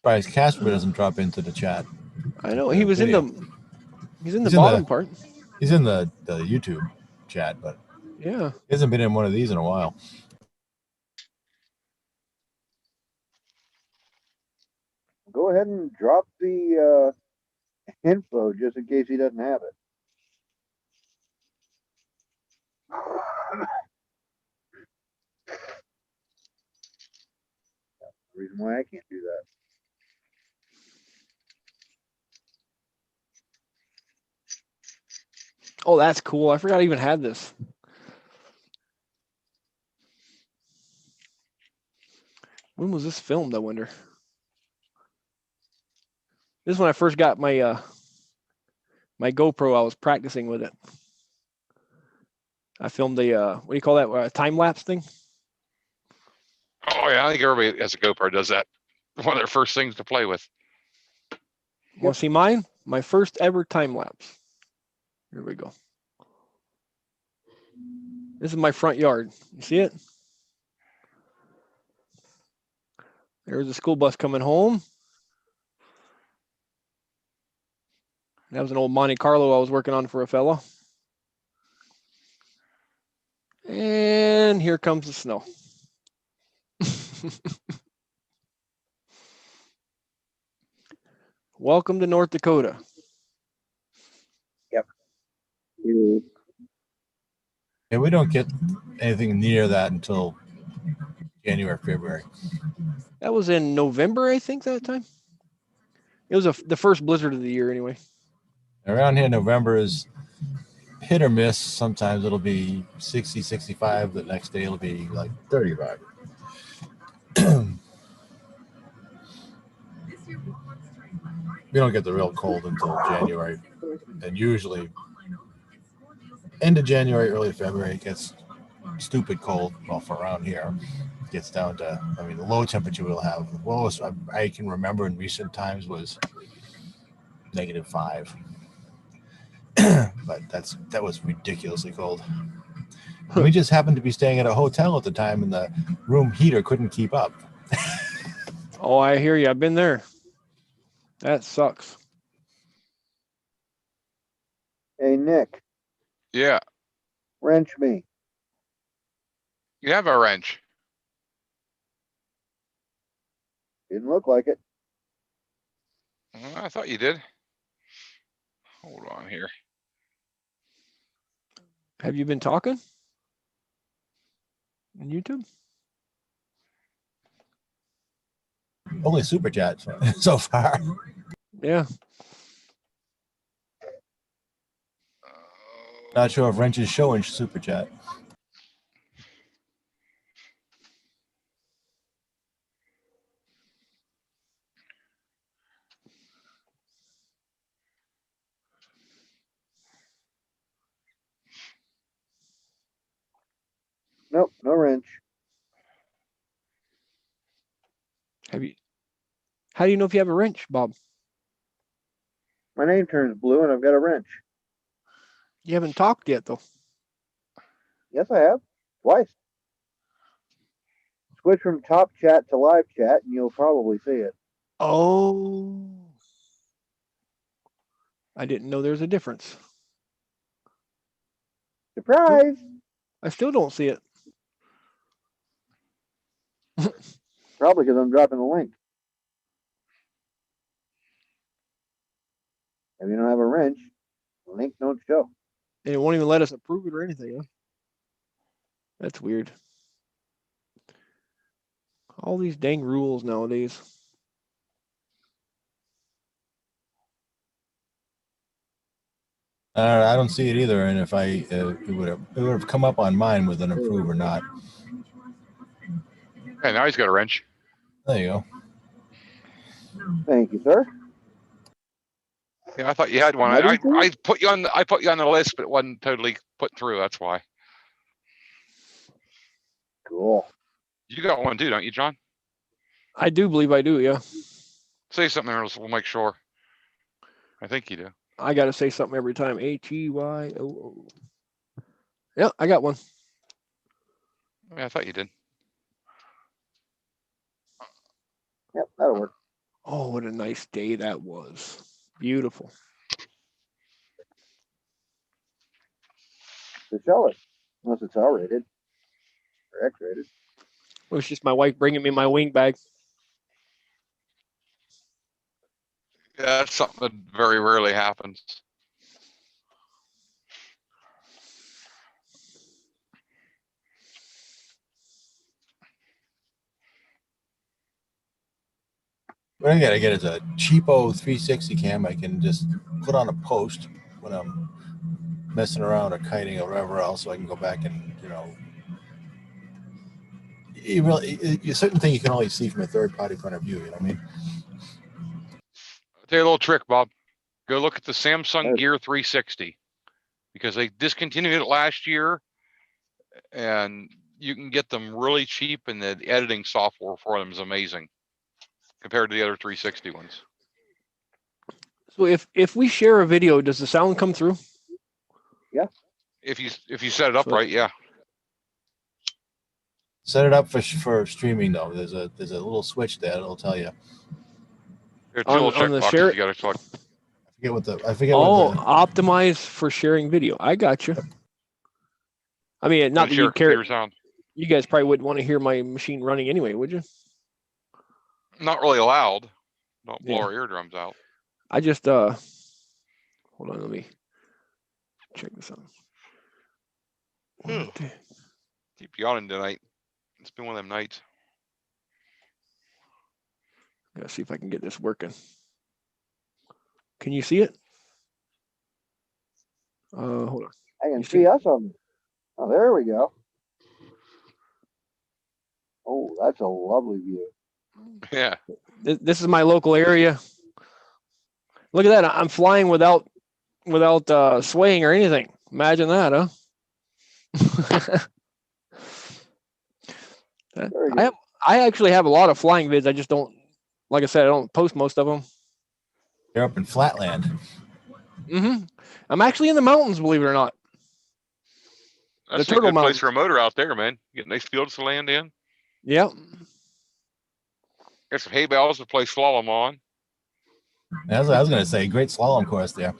Surprised Casper doesn't drop into the chat. I know he's in the He's bottom part. He's in the YouTube chat, but Yeah. he hasn't been in one of these in a while. Go ahead and drop the info just in case he doesn't have it. That's the reason why I can't do that. Oh, that's cool. I forgot I even had this. When was this filmed, I wonder? This is when I first got my my GoPro. I was practicing with it. I filmed the what do you call that? Time lapse thing. Oh yeah, I think everybody has a GoPro does that. One of their first things to play with. Want to see mine? My first ever time lapse. Here we go. This is my front yard. You see it? There's a school bus coming home. That was an old Monte Carlo I was working on for a fella. And here comes the snow. Welcome to North Dakota. Yep. Yeah, we don't get anything near that until January, February. That was in November, I think, that time. It was the first blizzard of the year, anyway. Around here, November is hit or miss. Sometimes it'll be 60, 65. The next day it'll be like 35. We don't get the real cold until January. And usually end of January, early February, it gets stupid cold. Well, for around here, it gets down to, I mean, the low temperature we'll have, the lowest I can remember in recent times was -5. But that was ridiculously cold. And we just happened to be staying at a hotel at the time, and the room heater couldn't keep up. Oh, I hear you. I've been there. That sucks. Hey, Nick, Yeah, wrench me. you have a wrench. Didn't look like it. I thought you did. Hold on here. Have you been talking on YouTube? Only super chat so far. Yeah. Not sure if Wrench is showing super chat. Nope, no wrench. Have you? How do you know if you have a wrench, Bob? My name turns blue and I've got a wrench. You haven't talked yet, though. Yes, I have. Twice. Switch from top chat to live chat and you'll probably see it. Oh. I didn't know there's a difference. Surprise! I still don't see it. Probably because I'm dropping the link. If you don't have a wrench, the link don't show. And it won't even let us approve it or anything, huh? That's weird. All these dang rules nowadays. I don't see it either, and if it would have come up on mine with an approve or not. Hey, now he's got a wrench. There you go. Thank you, sir. Yeah, I thought you had one. I put you on the list, but it wasn't totally put through. That's why. Cool. You got one too, don't you, John? I do believe I do, yeah. Say something else. We'll make sure. I think you do. I got to say something every time. HEYOO. Yeah, I got one. Yeah, I thought you did. Yep, that'll work. Oh, what a nice day that was. Beautiful. To sell it. Unless it's R-rated. Or X-rated. It was just my wife bringing me my wing bag. Yeah, that's something that very rarely happens. What I gotta get is a cheapo 360 cam I can just put on a post when I'm messing around or kiting or whatever else, so I can go back and you certain thing you can only see from a third party point of view. You know what I mean? I'll tell you a little trick, Bob. Go look at the Samsung Oh. Gear 360 because they discontinued it last year, and you can get them really cheap, and the editing software for them is amazing compared to the other 360 ones. So if we share a video, does the sound come through? If you set it up right, yeah. Set it up for streaming though. There's a little switch there that'll tell you. There's On- little on the checkboxes share- you got to select. I forget Oh, what optimize for sharing video. I got you. I mean, not that Share you care. computer sound. You guys probably wouldn't want to hear my machine running anyway, would you? Not really loud. Don't blow Yeah. our eardrums out. I just hold on, let me check this out. Keep yawning tonight. It's been one of them nights. Gotta see if I can get this working. Can you see it? Hold on. I can You see us on. Oh, there we go. Oh, that's a lovely view. Yeah. This is my local area. Look at that. I'm flying without swaying or anything. Imagine that, huh? Very good. I actually have a lot of flying vids. I just don't, like I said, I don't post most of them. you're up in Flatland. I'm actually in the mountains, believe it or not. That's a Turtle good place Mountains. for a motor out there, man. Get nice fields to land in. Yep. Got some hay bales to play slalom on. As I was gonna say, great slalom course there.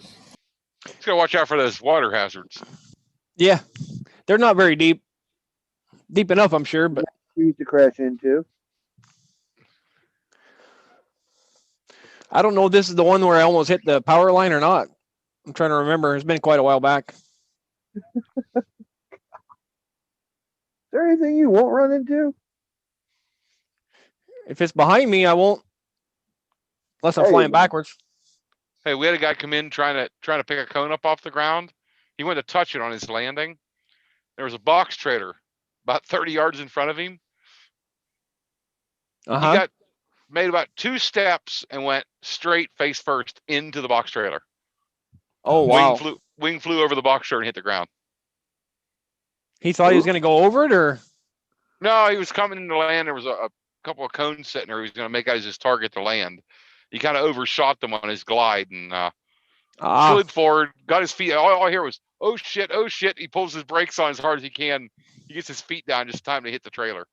Just gotta watch out for those water hazards. Yeah. They're not very deep. Deep enough, I'm sure, but Trees to crash into. I don't know if this is the one where I almost hit the power line or not. I'm trying to remember. It's been quite a while back. Is there anything you won't run into? If it's behind me, I won't, unless I'm There you flying go. backwards. Hey, we had a guy come in trying to pick a cone up off the ground. He went to touch it on his landing. There was a box trailer about 30 yards in front of him. He got made about 2 steps and went straight face first into the box trailer. Oh, wow. Wing flew over the box trailer and hit the ground. He thought he was going to go over it, or? No, he was coming into land. There was a couple of cones sitting there. He was going to make as his target to land. He kind of overshot them on his glide and slid forward, got his feet. All I hear was, oh shit, oh shit. He pulls his brakes on as hard as he can. He gets his feet down just in time to hit the trailer.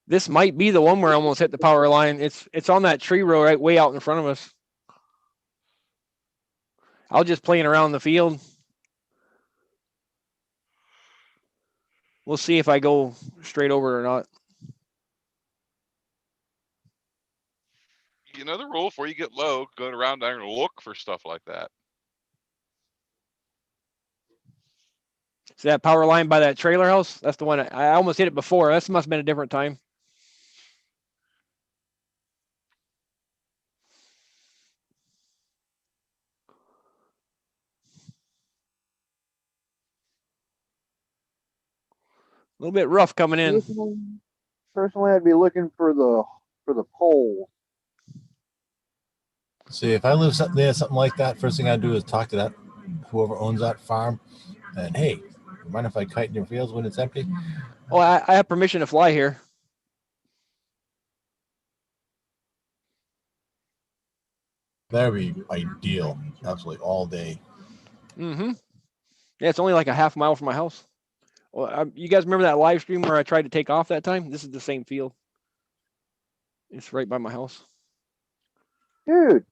This might be the one where I almost hit the power line. It's on that tree row right way out in front of us. I was just playing around the field. We'll see if I go straight over it or not. You know the rule: before you get low, go around there and look for stuff like that. See that power line by that trailer house? That's the one. I almost hit it before. This must have been a different time. A little bit rough coming in. Personally, I'd be looking for the pole. See, if I live near something like that, first thing I do is talk to that whoever owns that farm, and hey, mind if I kite in your fields when it's empty? Oh, I have permission to fly here. That'd be ideal, absolutely all day. Mm-hmm. Yeah, it's only like a half mile from my house. Well, you guys remember that live stream where I tried to take off that time? This is the same field. It's right by my house. Dude,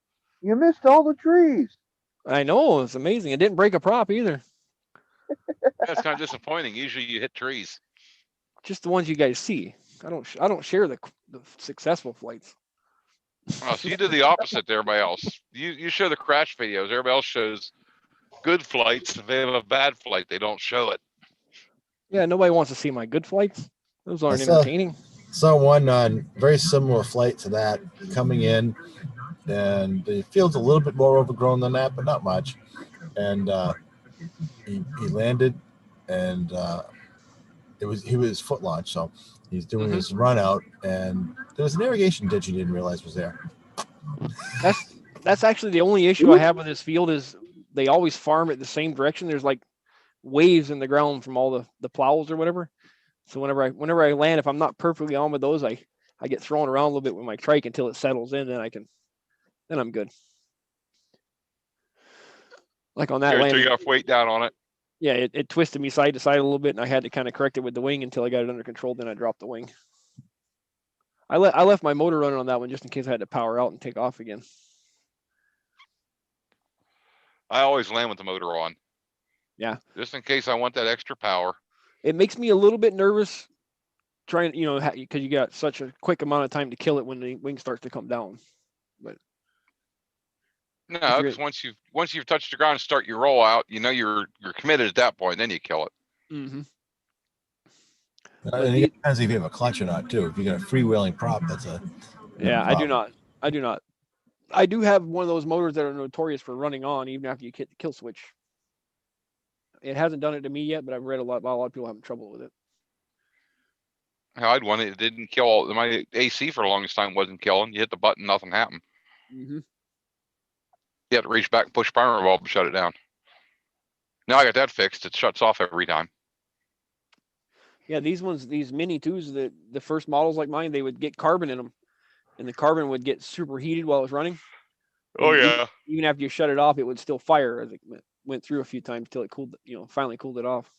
you missed all the trees. I know, it's amazing. It didn't break a prop either. That's kind of disappointing. Usually you hit trees. Just the ones you guys see. I don't share the successful flights. Oh, so you did the opposite to everybody else. You show the crash videos. Everybody else shows good flights. If they have a bad flight, they don't show it. Yeah, nobody wants to see my good flights. Those aren't saw entertaining. One on very similar flight to that coming in, and the field's a little bit more overgrown than that, but not much. And he landed, and he was foot launch, so he's doing his run out, and there was an irrigation ditch he didn't realize was there. That's actually the only issue I have with this field is they always farm it the same direction. There's like waves in the ground from all the plows or whatever. So whenever I land, if I'm not perfectly on with those, I get thrown around a little bit with my trike until it settles in, then I'm good. Like on that landing, take off weight down on it. Yeah, it twisted me side to side a little bit, and I had to kind of correct it with the wing until I got it under control. Then I dropped the wing. I left my motor running on that one just in case I had to power out and take off again. I always land with the motor on. Yeah. Just in case I want that extra power. It makes me a little bit nervous trying, because you got such a quick amount of time to kill it when the wing starts to come down. But no, because once you've touched the ground and start your roll out, you're committed at that point. Then you kill it. Mm-hmm. And it depends if you have a clutch or not too. If you got a freewheeling prop, that's a I do not. I do have one of those motors that are notorious for running on even after you hit the kill switch. It hasn't done it to me yet, but I've read a lot of people having trouble with it. I had one. It didn't kill. My AC for the longest time wasn't killing. You hit the button, nothing happened. Mm-hmm. You had to reach back and push primer bulb to shut it down. Now I got that fixed. It shuts off every time. Yeah, these Mini 2s, the first models like mine, they would get carbon in them, and the carbon would get superheated while it was running. Oh yeah. Even after you shut it off, it would still fire as it went through a few times till it cooled. Finally cooled it off.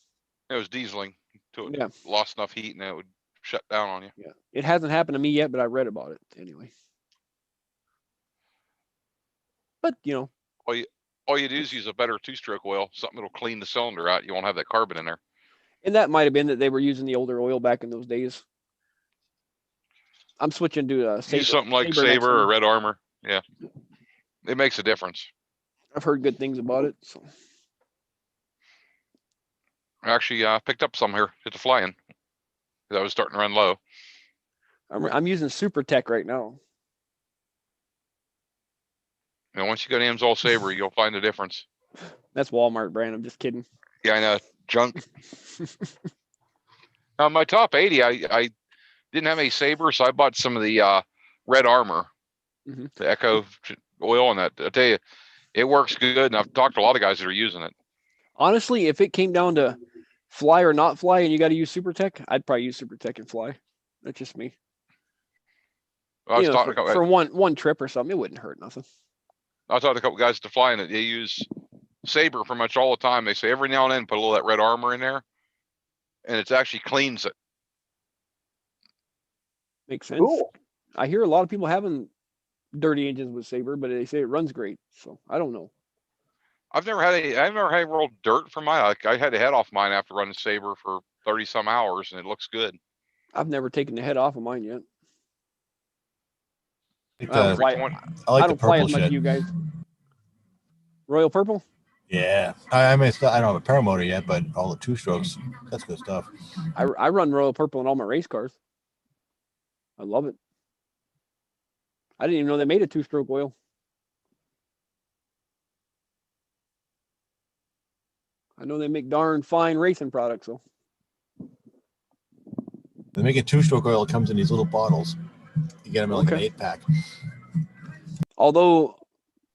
It was dieseling until it lost enough heat and it would shut down on you. Yeah, it hasn't happened to me yet, but I read about it anyway. But all you do is use a better 2-stroke oil, something that'll clean the cylinder out. You won't have that carbon in there. And that might have been that they were using the older oil back in those days. I'm switching to Sabre. Use something like Sabre or Red Armor. Yeah, it makes a difference. I've heard good things about it. So I actually picked up some here at the fly-in. I was starting to run low. I'm using Super Tech right now. And once you go to Amsoil Saber, you'll find the difference. That's Walmart brand. I'm just kidding. Yeah, I know. Junk. Now, my top 80, I didn't have any Saber, so I bought some of the Red Armor, Mhm. the Echo oil, and that. I tell you, it works good, and I've talked to a lot of guys that are using it. Honestly, if it came down to fly or not fly, and you got to use Super Tech, I'd probably use Super Tech and fly. That's just me. I was talking for one trip or something, it wouldn't hurt nothing. I talked to a couple guys to fly in it. They use Saber pretty much all the time. They say every now and then put a little of that Red Armor in there, and it actually cleans it. Makes sense. Cool. I hear a lot of people having dirty engines with Saber, but they say it runs great. So I don't know. I've never had any real dirt from mine. I had the head off mine after running Saber for 30 some hours, and it looks good. I've never taken the head off of mine yet. Like I don't the, fly. I like I the don't fly purple as much as shit. you guys. Royal Purple? Yeah, I mean, I don't have a paramotor yet, but all the two strokes, that's good stuff. I run Royal Purple in all my race cars. I love it. I didn't even know they made a two-stroke oil. I know they make darn fine racing products, though. They make a two-stroke oil. It comes in these little bottles. You get them in like an 8-pack. Although,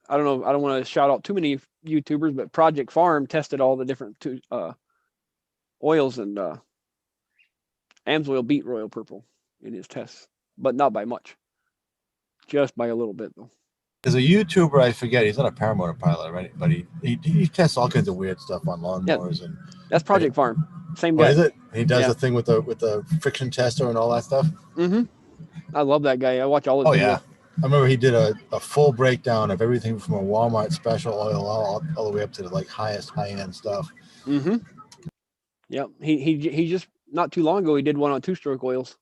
I don't know, I don't want to shout out too many YouTubers, but Project Farm tested all the different oils, and Amsoil beat Royal Purple in his tests, but not by much. Just by a little bit, though. There's a YouTuber, I forget, he's not a paramotor pilot, right? But he tests all kinds of weird stuff on lawnmowers. And That's Project Farm. Same what guy. is it? He does Yeah. the thing with the friction tester and all that stuff. Mm-hmm. I love that guy. I watch all his videos. Yeah. I remember he did a full breakdown of everything from a Walmart special oil all the way up to the like high-end stuff. Mm-hmm. Yep. He just not too long ago he did one on two-stroke oils.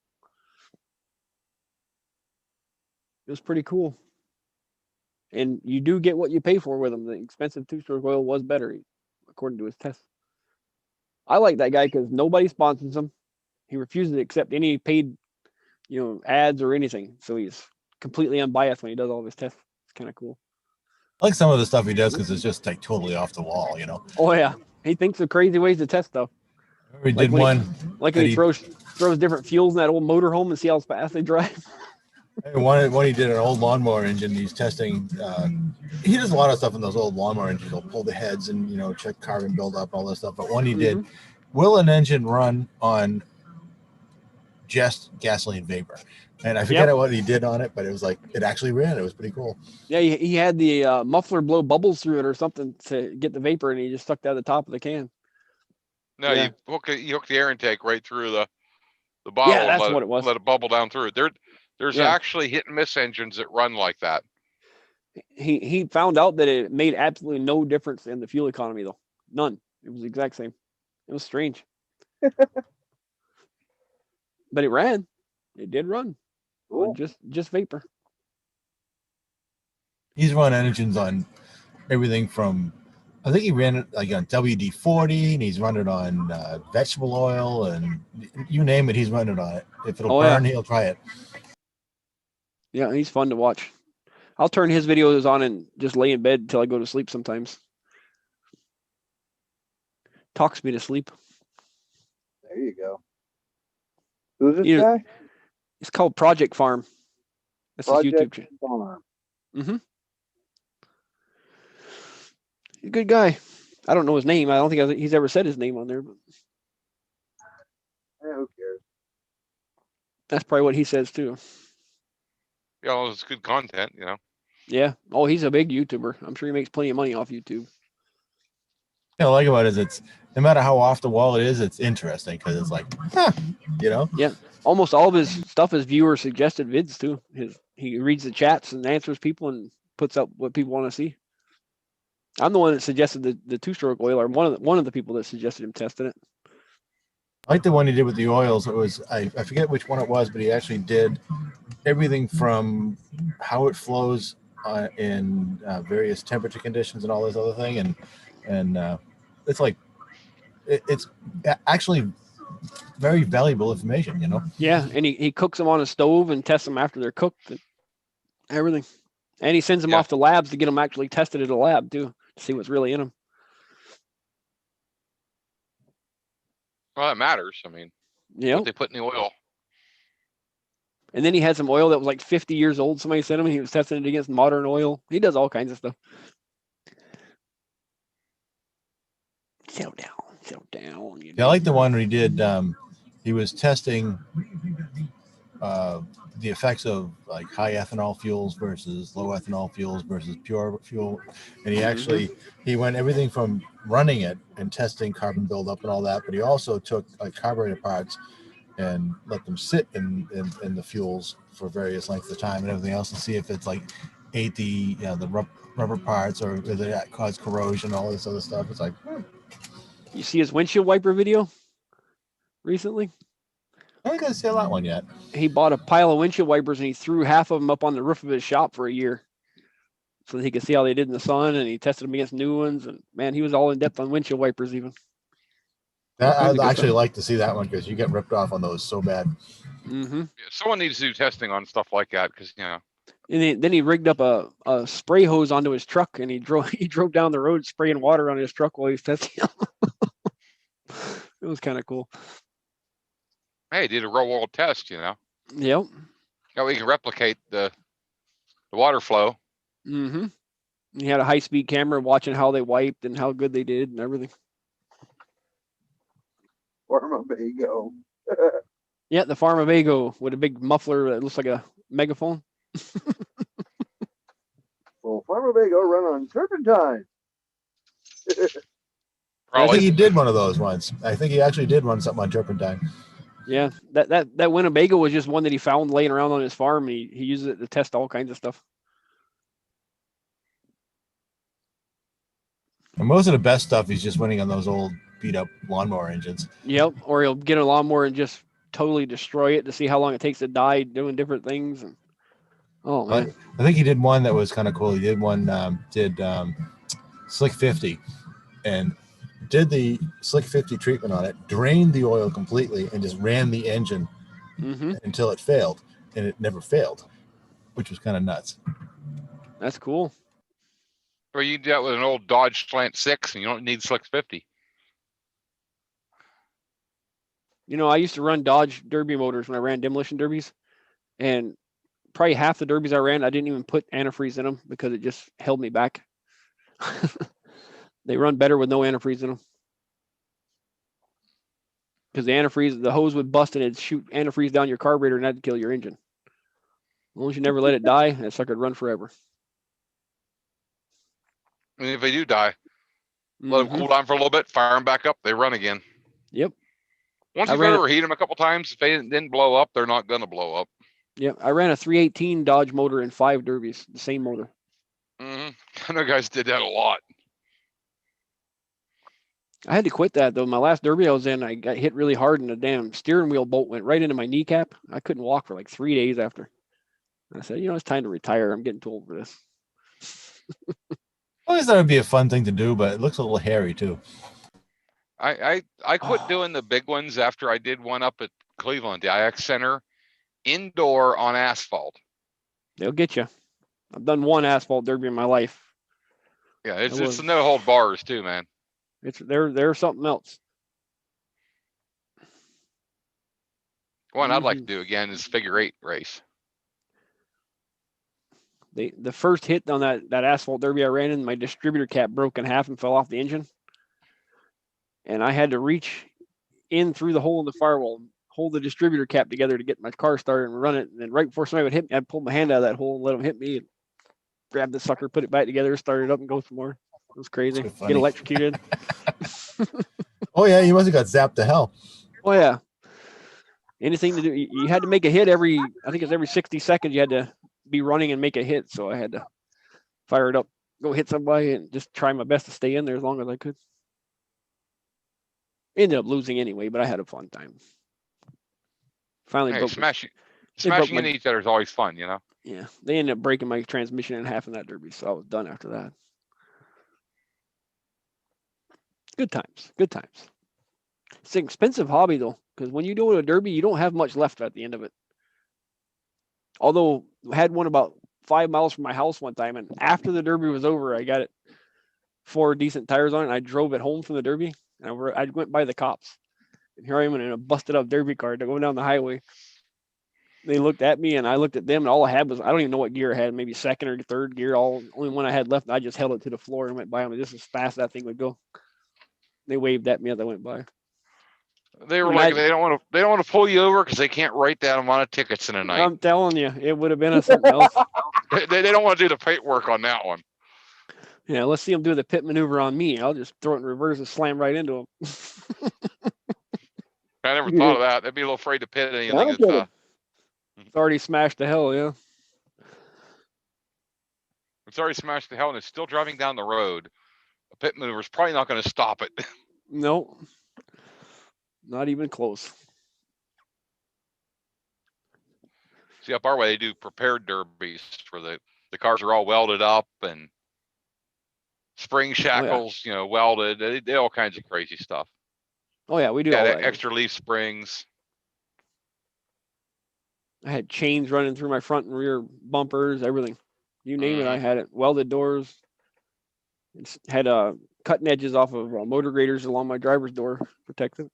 It was pretty cool. And you do get what you pay for with them. The expensive two-stroke oil was better, according to his tests. I like that guy because nobody sponsors him. He refuses to accept any paid, ads or anything. So he's completely unbiased when he does all of his tests. It's kind of cool. I like some of the stuff he does because it's just like totally off the wall, Oh yeah, he thinks of crazy ways to test stuff. We did one. When he throws different fuels in that old motorhome and see how fast they drive. One he did an old lawnmower engine. He's testing. He does a lot of stuff in those old lawnmower engines. He'll pull the heads and check carbon buildup, all this stuff. But one he did, will an engine run on just gasoline vapor? And I forget what he did on it, but it was like it actually ran. It was pretty cool. Yeah, he had the muffler blow bubbles through it or something to get the vapor, and he just stuck that at the top of the can. No, you hook the air intake right through the bottle. Yeah, that's what it was. Let it bubble down through it. There's actually hit and miss engines that run like that. He found out that it made absolutely no difference in the fuel economy, though. None. It was the exact same. It was strange. But it ran. It did run. Cool. On just vapor. He's run engines on everything from, I think he ran it like on WD-40, and he's run it on vegetable oil, and you name it, he's run it on it. If it'll burn, he'll try it. Yeah, he's fun to watch. I'll turn his videos on and just lay in bed until I go to sleep sometimes. Talks me to sleep. There you go. Who's this guy? It's called Project Farm. That's his YouTube channel. Farm. Mm-hmm. He's a good guy. I don't know his name. I don't think he's ever said his name on there. But yeah, who cares? That's probably what he says too. Yeah, well, it's good content, Yeah. Oh, he's a big YouTuber. I'm sure he makes plenty of money off YouTube. What I like about it is it's no matter how off the wall it is, it's interesting because it's like, Yeah. Almost all of his stuff is viewer suggested vids too. He reads the chats and answers people and puts up what people want to see. I'm the one that suggested the two-stroke oil, or one of the people that suggested him testing it. I like the one he did with the oils. It was I forget which one it was, but he actually did everything from how it flows in various temperature conditions and all this other thing, and it's like it's actually very valuable information, you know. Yeah, and he cooks them on a stove and tests them after they're cooked and everything. And he sends them Yeah. off to labs to get them actually tested at a lab too, to see what's really in them. Well, that matters. I mean, Yeah. what they put in the oil. And then he had some oil that was like 50 years old. Somebody sent him, and he was testing it against modern oil. He does all kinds of stuff. Settle down. Yeah, I like the one where he did. He was testing the effects of like high ethanol fuels versus low ethanol fuels versus pure fuel, and he actually he went everything from running it and testing carbon buildup and all that, but he also took like carburetor parts and let them sit in the fuels for various lengths of time and everything else, and see if it's like ate the rubber parts or if it caused corrosion, all this other stuff. It's like, You see his windshield wiper video recently? I ain't gonna sell that one yet. He bought a pile of windshield wipers and he threw half of them up on the roof of his shop for a year so that he could see how they did in the sun, and he tested them against new ones. And man, he was all in depth on windshield wipers even. I'd actually like to see that one because you get ripped off on those so bad. Mm-hmm. Yeah, someone needs to do testing on stuff like that because And then he rigged up a spray hose onto his truck, and he drove down the road spraying water on his truck while he was testing them. It was kind of cool. hey, did a real world test. Yep. Now we can replicate the water flow. Mm-hmm. He had a high-speed camera watching how they wiped and how good they did and everything. Farmabago. Yeah, the Farmabago with a big muffler that looks like a megaphone. Well, Farmabago run on turpentine. I think Probably. he did one of those once. I think he actually did run something on turpentine. Yeah, that Winnebago was just one that he found laying around on his farm. He uses it to test all kinds of stuff. And most of the best stuff he's just winning on those old beat up lawnmower engines. Yep, or he'll get a lawnmower and just totally destroy it to see how long it takes to die doing different things. And oh man, I think he did one that was kind of cool. He did one, Slick 50, and did the Slick 50 treatment on it, drained the oil completely, and just ran the engine until it failed, and it never failed, which was kind of nuts. That's cool. Or you do that with an old Dodge Slant 6 and you don't need Slick 50. You know, I used to run Dodge Derby motors when I ran demolition derbies, and probably half the derbies I ran, I didn't even put antifreeze in them because it just held me back. They run better with no antifreeze in them. Because the antifreeze, the hose would bust and it'd shoot antifreeze down your carburetor and that'd kill your engine. As long as you never let it die, that sucker would run forever. And if they do die, let them cool down for a little bit, fire them back up, they run again. Yep. Once you've overheated them a couple times, if they didn't blow up, they're not going to blow up. Yep. I ran a 318 Dodge motor in 5 derbies, the same motor. I know guys did that a lot. I had to quit that though. My last derby I was in, I got hit really hard and the damn steering wheel bolt went right into my kneecap. I couldn't walk for like 3 days after. I said, you know, it's time to retire. I'm getting too old for this. I always thought it'd be a fun thing to do, but it looks a little hairy too. I quit doing the big ones after I did one up at Cleveland, the IX Center, indoor on asphalt. They'll get you. I've done one asphalt derby in my life. Yeah, it's no hold bars too, man. They're something else. One I'd like to do again is figure 8 race. The first hit on that asphalt derby I ran in, my distributor cap broke in half and fell off the engine. And I had to reach in through the hole in the firewall, hold the distributor cap together to get my car started and run it. And then right before somebody would hit me, I'd pull my hand out of that hole and let them hit me and grab the sucker, put it back together, start it up and go some more. It was crazy. Get electrocuted. Oh yeah, you must have got zapped to hell. Oh yeah. Anything to do, you had to make a hit every 60 seconds you had to be running and make a hit. So I had to fire it up, go hit somebody and just try my best to stay in there as long as I could. Ended up losing anyway, but I had a fun time. Finally broke Smashing my- into each other is always fun, you know. Yeah, they ended up breaking my transmission in half in that derby, so I was done after that. Good times, good times. It's an expensive hobby though, because when you do a derby, you don't have much left at the end of it. Although I had one about 5 miles from my house one time, and after the derby was over, I got it 4 decent tires on it, and I drove it home from the derby, and I went by the cops, and here I am in a busted up derby car going down the highway. They looked at me, and I looked at them, and all I had was, I don't even know what gear I had, maybe second or third gear. Only one I had left, and I just held it to the floor and went by them, just as fast as that thing would go. They waved at me as I went by. They were Imagine- like, they don't want to pull you over because they can't write that amount of tickets in a night. I'm telling you, it would have been something else. They don't want to do the paperwork on that one. Yeah, let's see them do the pit maneuver on me. I'll just throw it in reverse and slam right into them. I never You thought did- of that. They'd be a little afraid to pit anything. That'll That's, get it. It's already smashed to hell, yeah. it's already smashed to hell and it's still driving down the road. A pit maneuver is probably not going to stop it. No, not even close. See, up our way, they do prepared derbies where the cars are all welded up and spring shackles, you know, welded. They do all kinds of crazy stuff. Oh yeah, we do Yeah, all that that. extra leaf springs. I had chains running through my front and rear bumpers, everything. You name it, I Mhm. had it. Welded doors. Had cutting edges off of motor graders along my driver's door, protected.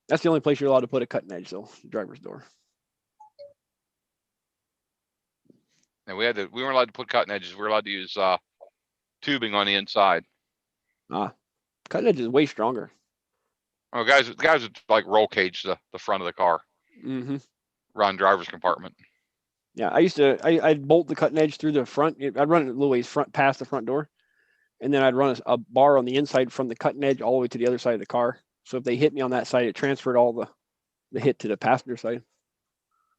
That's the only place you're allowed to put a cutting edge, though, driver's door. And we weren't allowed to put cutting edges. We were allowed to use tubing on the inside. Cutting edge is way stronger. Oh, guys would like roll cage the front of the car, Mm-hmm. around driver's compartment. Yeah, I'd bolt the cutting edge through the front. I'd run it a little ways past the front door, and then I'd run a bar on the inside from the cutting edge all the way to the other side of the car. So if they hit me on that side, it transferred all the hit to the passenger side,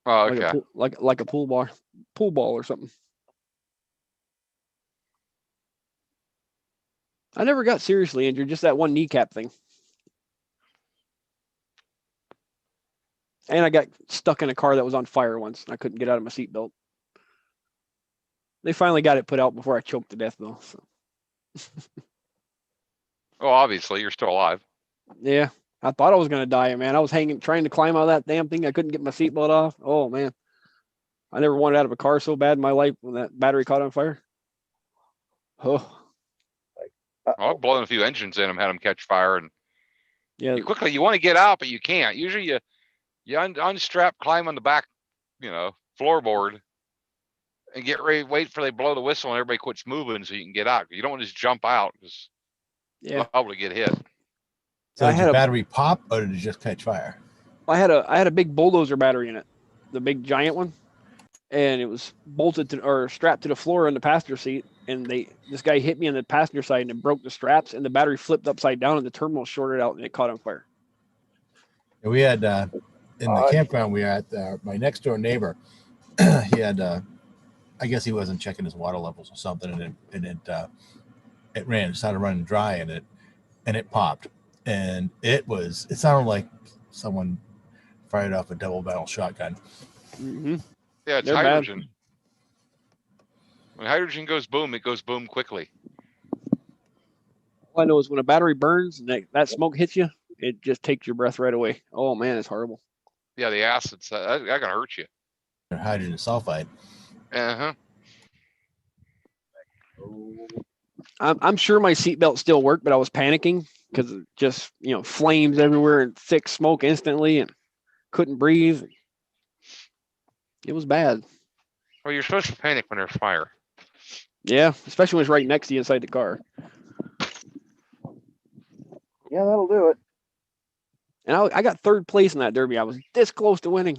Oh, like okay. like a pool ball or something. I never got seriously injured, just that one kneecap thing. And I got stuck in a car that was on fire once. And I couldn't get out of my seatbelt. They finally got it put out before I choked to death, though. So. Well, obviously you're still alive. Yeah, I thought I was gonna die, man. I was trying to climb out of that damn thing. I couldn't get my seatbelt off. Oh man, I never wanted out of a car so bad in my life when that battery caught on fire. Oh Well, I've blown a few engines in them, had them catch fire, and yeah, you want to get out, but you can't. Usually you unstrap, climb on the back, you know, floorboard, and get ready, wait for they blow the whistle and everybody quits moving so you can get out. You don't want to just jump out because yeah. you're liable to get hit. So I did had your a- battery pop or did it just catch fire? I had a big bulldozer battery in it, the big giant one, and it was bolted to or strapped to the floor in the passenger seat. And this guy hit me on the passenger side and it broke the straps, and the battery flipped upside down, and the terminal shorted out, and it caught on fire. And we had in the campground we were at, my next door neighbor, he had I guess he wasn't checking his water levels or something, and it started running dry, and it popped, and it sounded like someone fired off a double barrel shotgun. Mm-hmm. Yeah, it's They're bad. hydrogen. When hydrogen goes boom, it goes boom quickly. All I know is when a battery burns and that smoke hits you, it just takes your breath right away. Oh man, it's horrible. Yeah, the acids that can hurt you. Hydrogen sulfide. Uh-huh. I'm sure my seatbelt still worked, but I was panicking because just flames everywhere and thick smoke instantly, and couldn't breathe. It was bad. Well, you're supposed to panic when there's fire. Yeah, especially when it's right next to you inside the car. Yeah, that'll do it. And I got third place in that derby. I was this close to winning.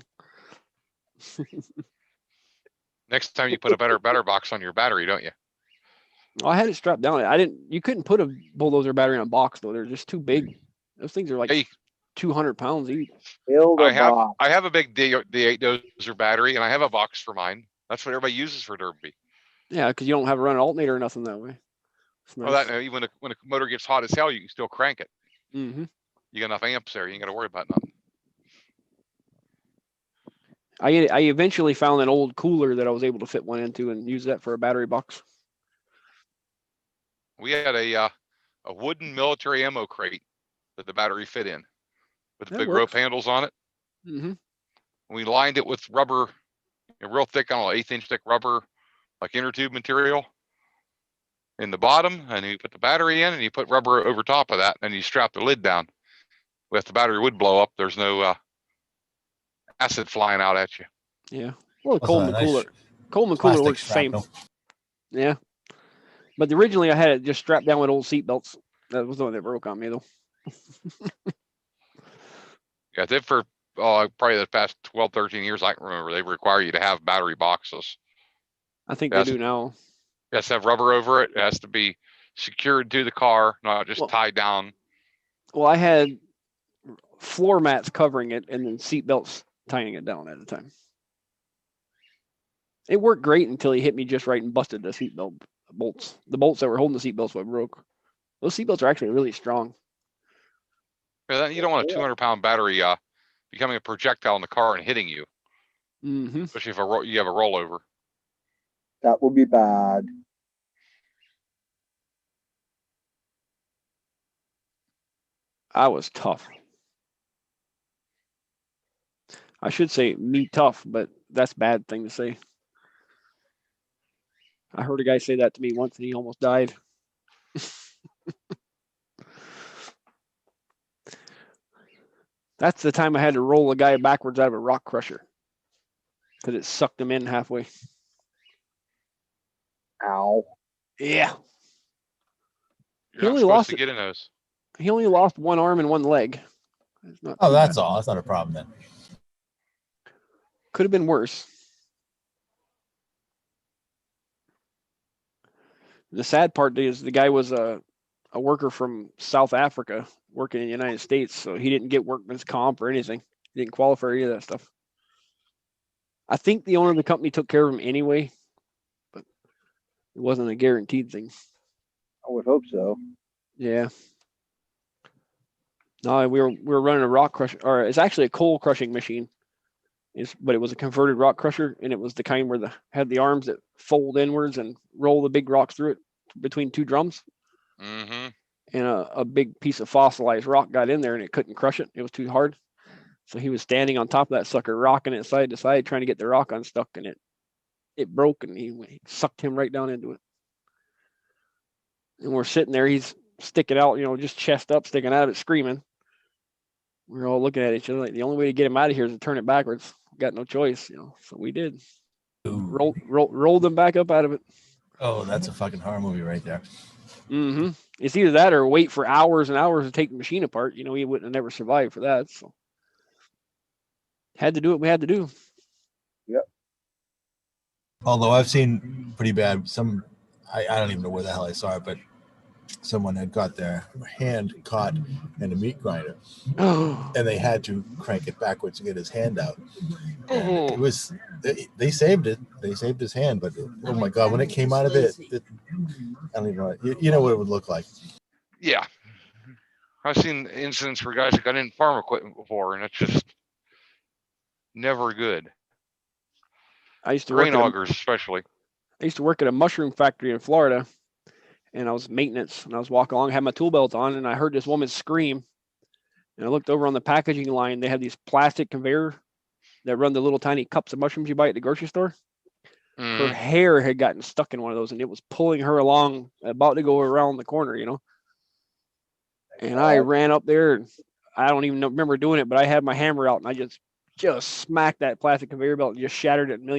Next time you put a better box on your battery, don't you? I had it strapped down. You couldn't put a bulldozer battery in a box though. They're just too big. Those things are like Hey, 200 pounds each. Build a I box. have a big D8 dozer battery, and I have a box for mine. That's what everybody uses for derby. Yeah, because you don't have to run an alternator or nothing that way. It's Well, nice. that when a motor gets hot as hell, you can still crank it. Mm-hmm. You got enough amps there. You ain't got to worry about nothing. I eventually found an old cooler that I was able to fit one into and use that for a battery box. We had a wooden military ammo crate that the battery fit in with the That big works. rope handles on it. Mm-hmm. We lined it with rubber, real thick, I don't know, 1/8 inch thick rubber, like inner tube material in the bottom, and you put the battery in and you put rubber over top of that, and you strap the lid down. If the battery would blow up, there's no acid flying out at you. Yeah. Well, the Also, Coleman a nice cooler. Coleman cooler plastic works the same. shrapnel. Yeah. But originally I had it just strapped down with old seat belts. That was the one that broke on me though. Yeah, they for probably the past 12, 13 years, I can remember, they require you to have battery boxes. I think Yes. they do now. It has to have rubber over it. It has to be secured to the car, not just Well- tied down. Well, I had floor mats covering it and then seat belts tying it down at the time. It worked great until he hit me just right and busted the seatbelt bolts. The bolts that were holding the seatbelts were broke. Those seatbelts are actually really strong. Yeah, you don't want a 200-pound battery becoming a projectile in the car and hitting you, Mm-hmm. especially if you have a rollover. That would be bad. I was tough. I should say me tough, but that's a bad thing to say. I heard a guy say that to me once and he almost died. That's the time I had to roll a guy backwards out of a rock crusher because it sucked him in halfway. Ow. Yeah. You're He not only supposed lost to it. get in those. He only lost one arm and one leg. It's not Oh, too that's bad. all. That's not a problem then. Could have been worse. The sad part is the guy was a worker from South Africa working in the United States, so he didn't get workman's comp or anything. He didn't qualify for any of that stuff. I think the owner of the company took care of him anyway, but it wasn't a guaranteed thing. I would hope so. Yeah. No, we were running a rock crusher, or it's actually a coal crushing machine. But it was a converted rock crusher, and it was the kind where had the arms that fold inwards and roll the big rocks through it between two drums. Mm-hmm. And a big piece of fossilized rock got in there, and it couldn't crush it. It was too hard. So he was standing on top of that sucker, rocking it side to side, trying to get the rock unstuck, and it broke, and he sucked him right down into it. And we're sitting there, he's sticking out, just chest up, sticking out of it, screaming. We're all looking at each other like the only way to get him out of here is to turn it backwards. Got no choice, so we did. Rolled them back up out of it. Oh, that's a fucking horror movie right there. Mm-hmm. It's either that or wait for hours and hours to take the machine apart. He wouldn't have never survived for that. So had to do what we had to do. Yep. Although I've seen pretty bad. I don't even know where the hell I saw it, but someone had got their hand caught in a meat grinder, and they had to crank it backwards to get his hand out. And it was they saved it. They saved his hand, but oh my god, when it came out of it, I don't even know. You know what it would look like. Yeah. I've seen incidents where guys have got in farm equipment before, and it's just never good. I used to Grain augers, especially. I used to work at a mushroom factory in Florida, and I was maintenance, and I was walking along, had my tool belt on, and I heard this woman scream. And I looked over on the packaging line. They have these plastic conveyor that run the little tiny cups of mushrooms you buy at the grocery store. Mm. Her hair had gotten stuck in one of those, and it was pulling her along, about to go around the corner, And I ran up there, and I don't even remember doing it, but I had my hammer out, and I just smacked that plastic conveyor belt and just shattered it in a million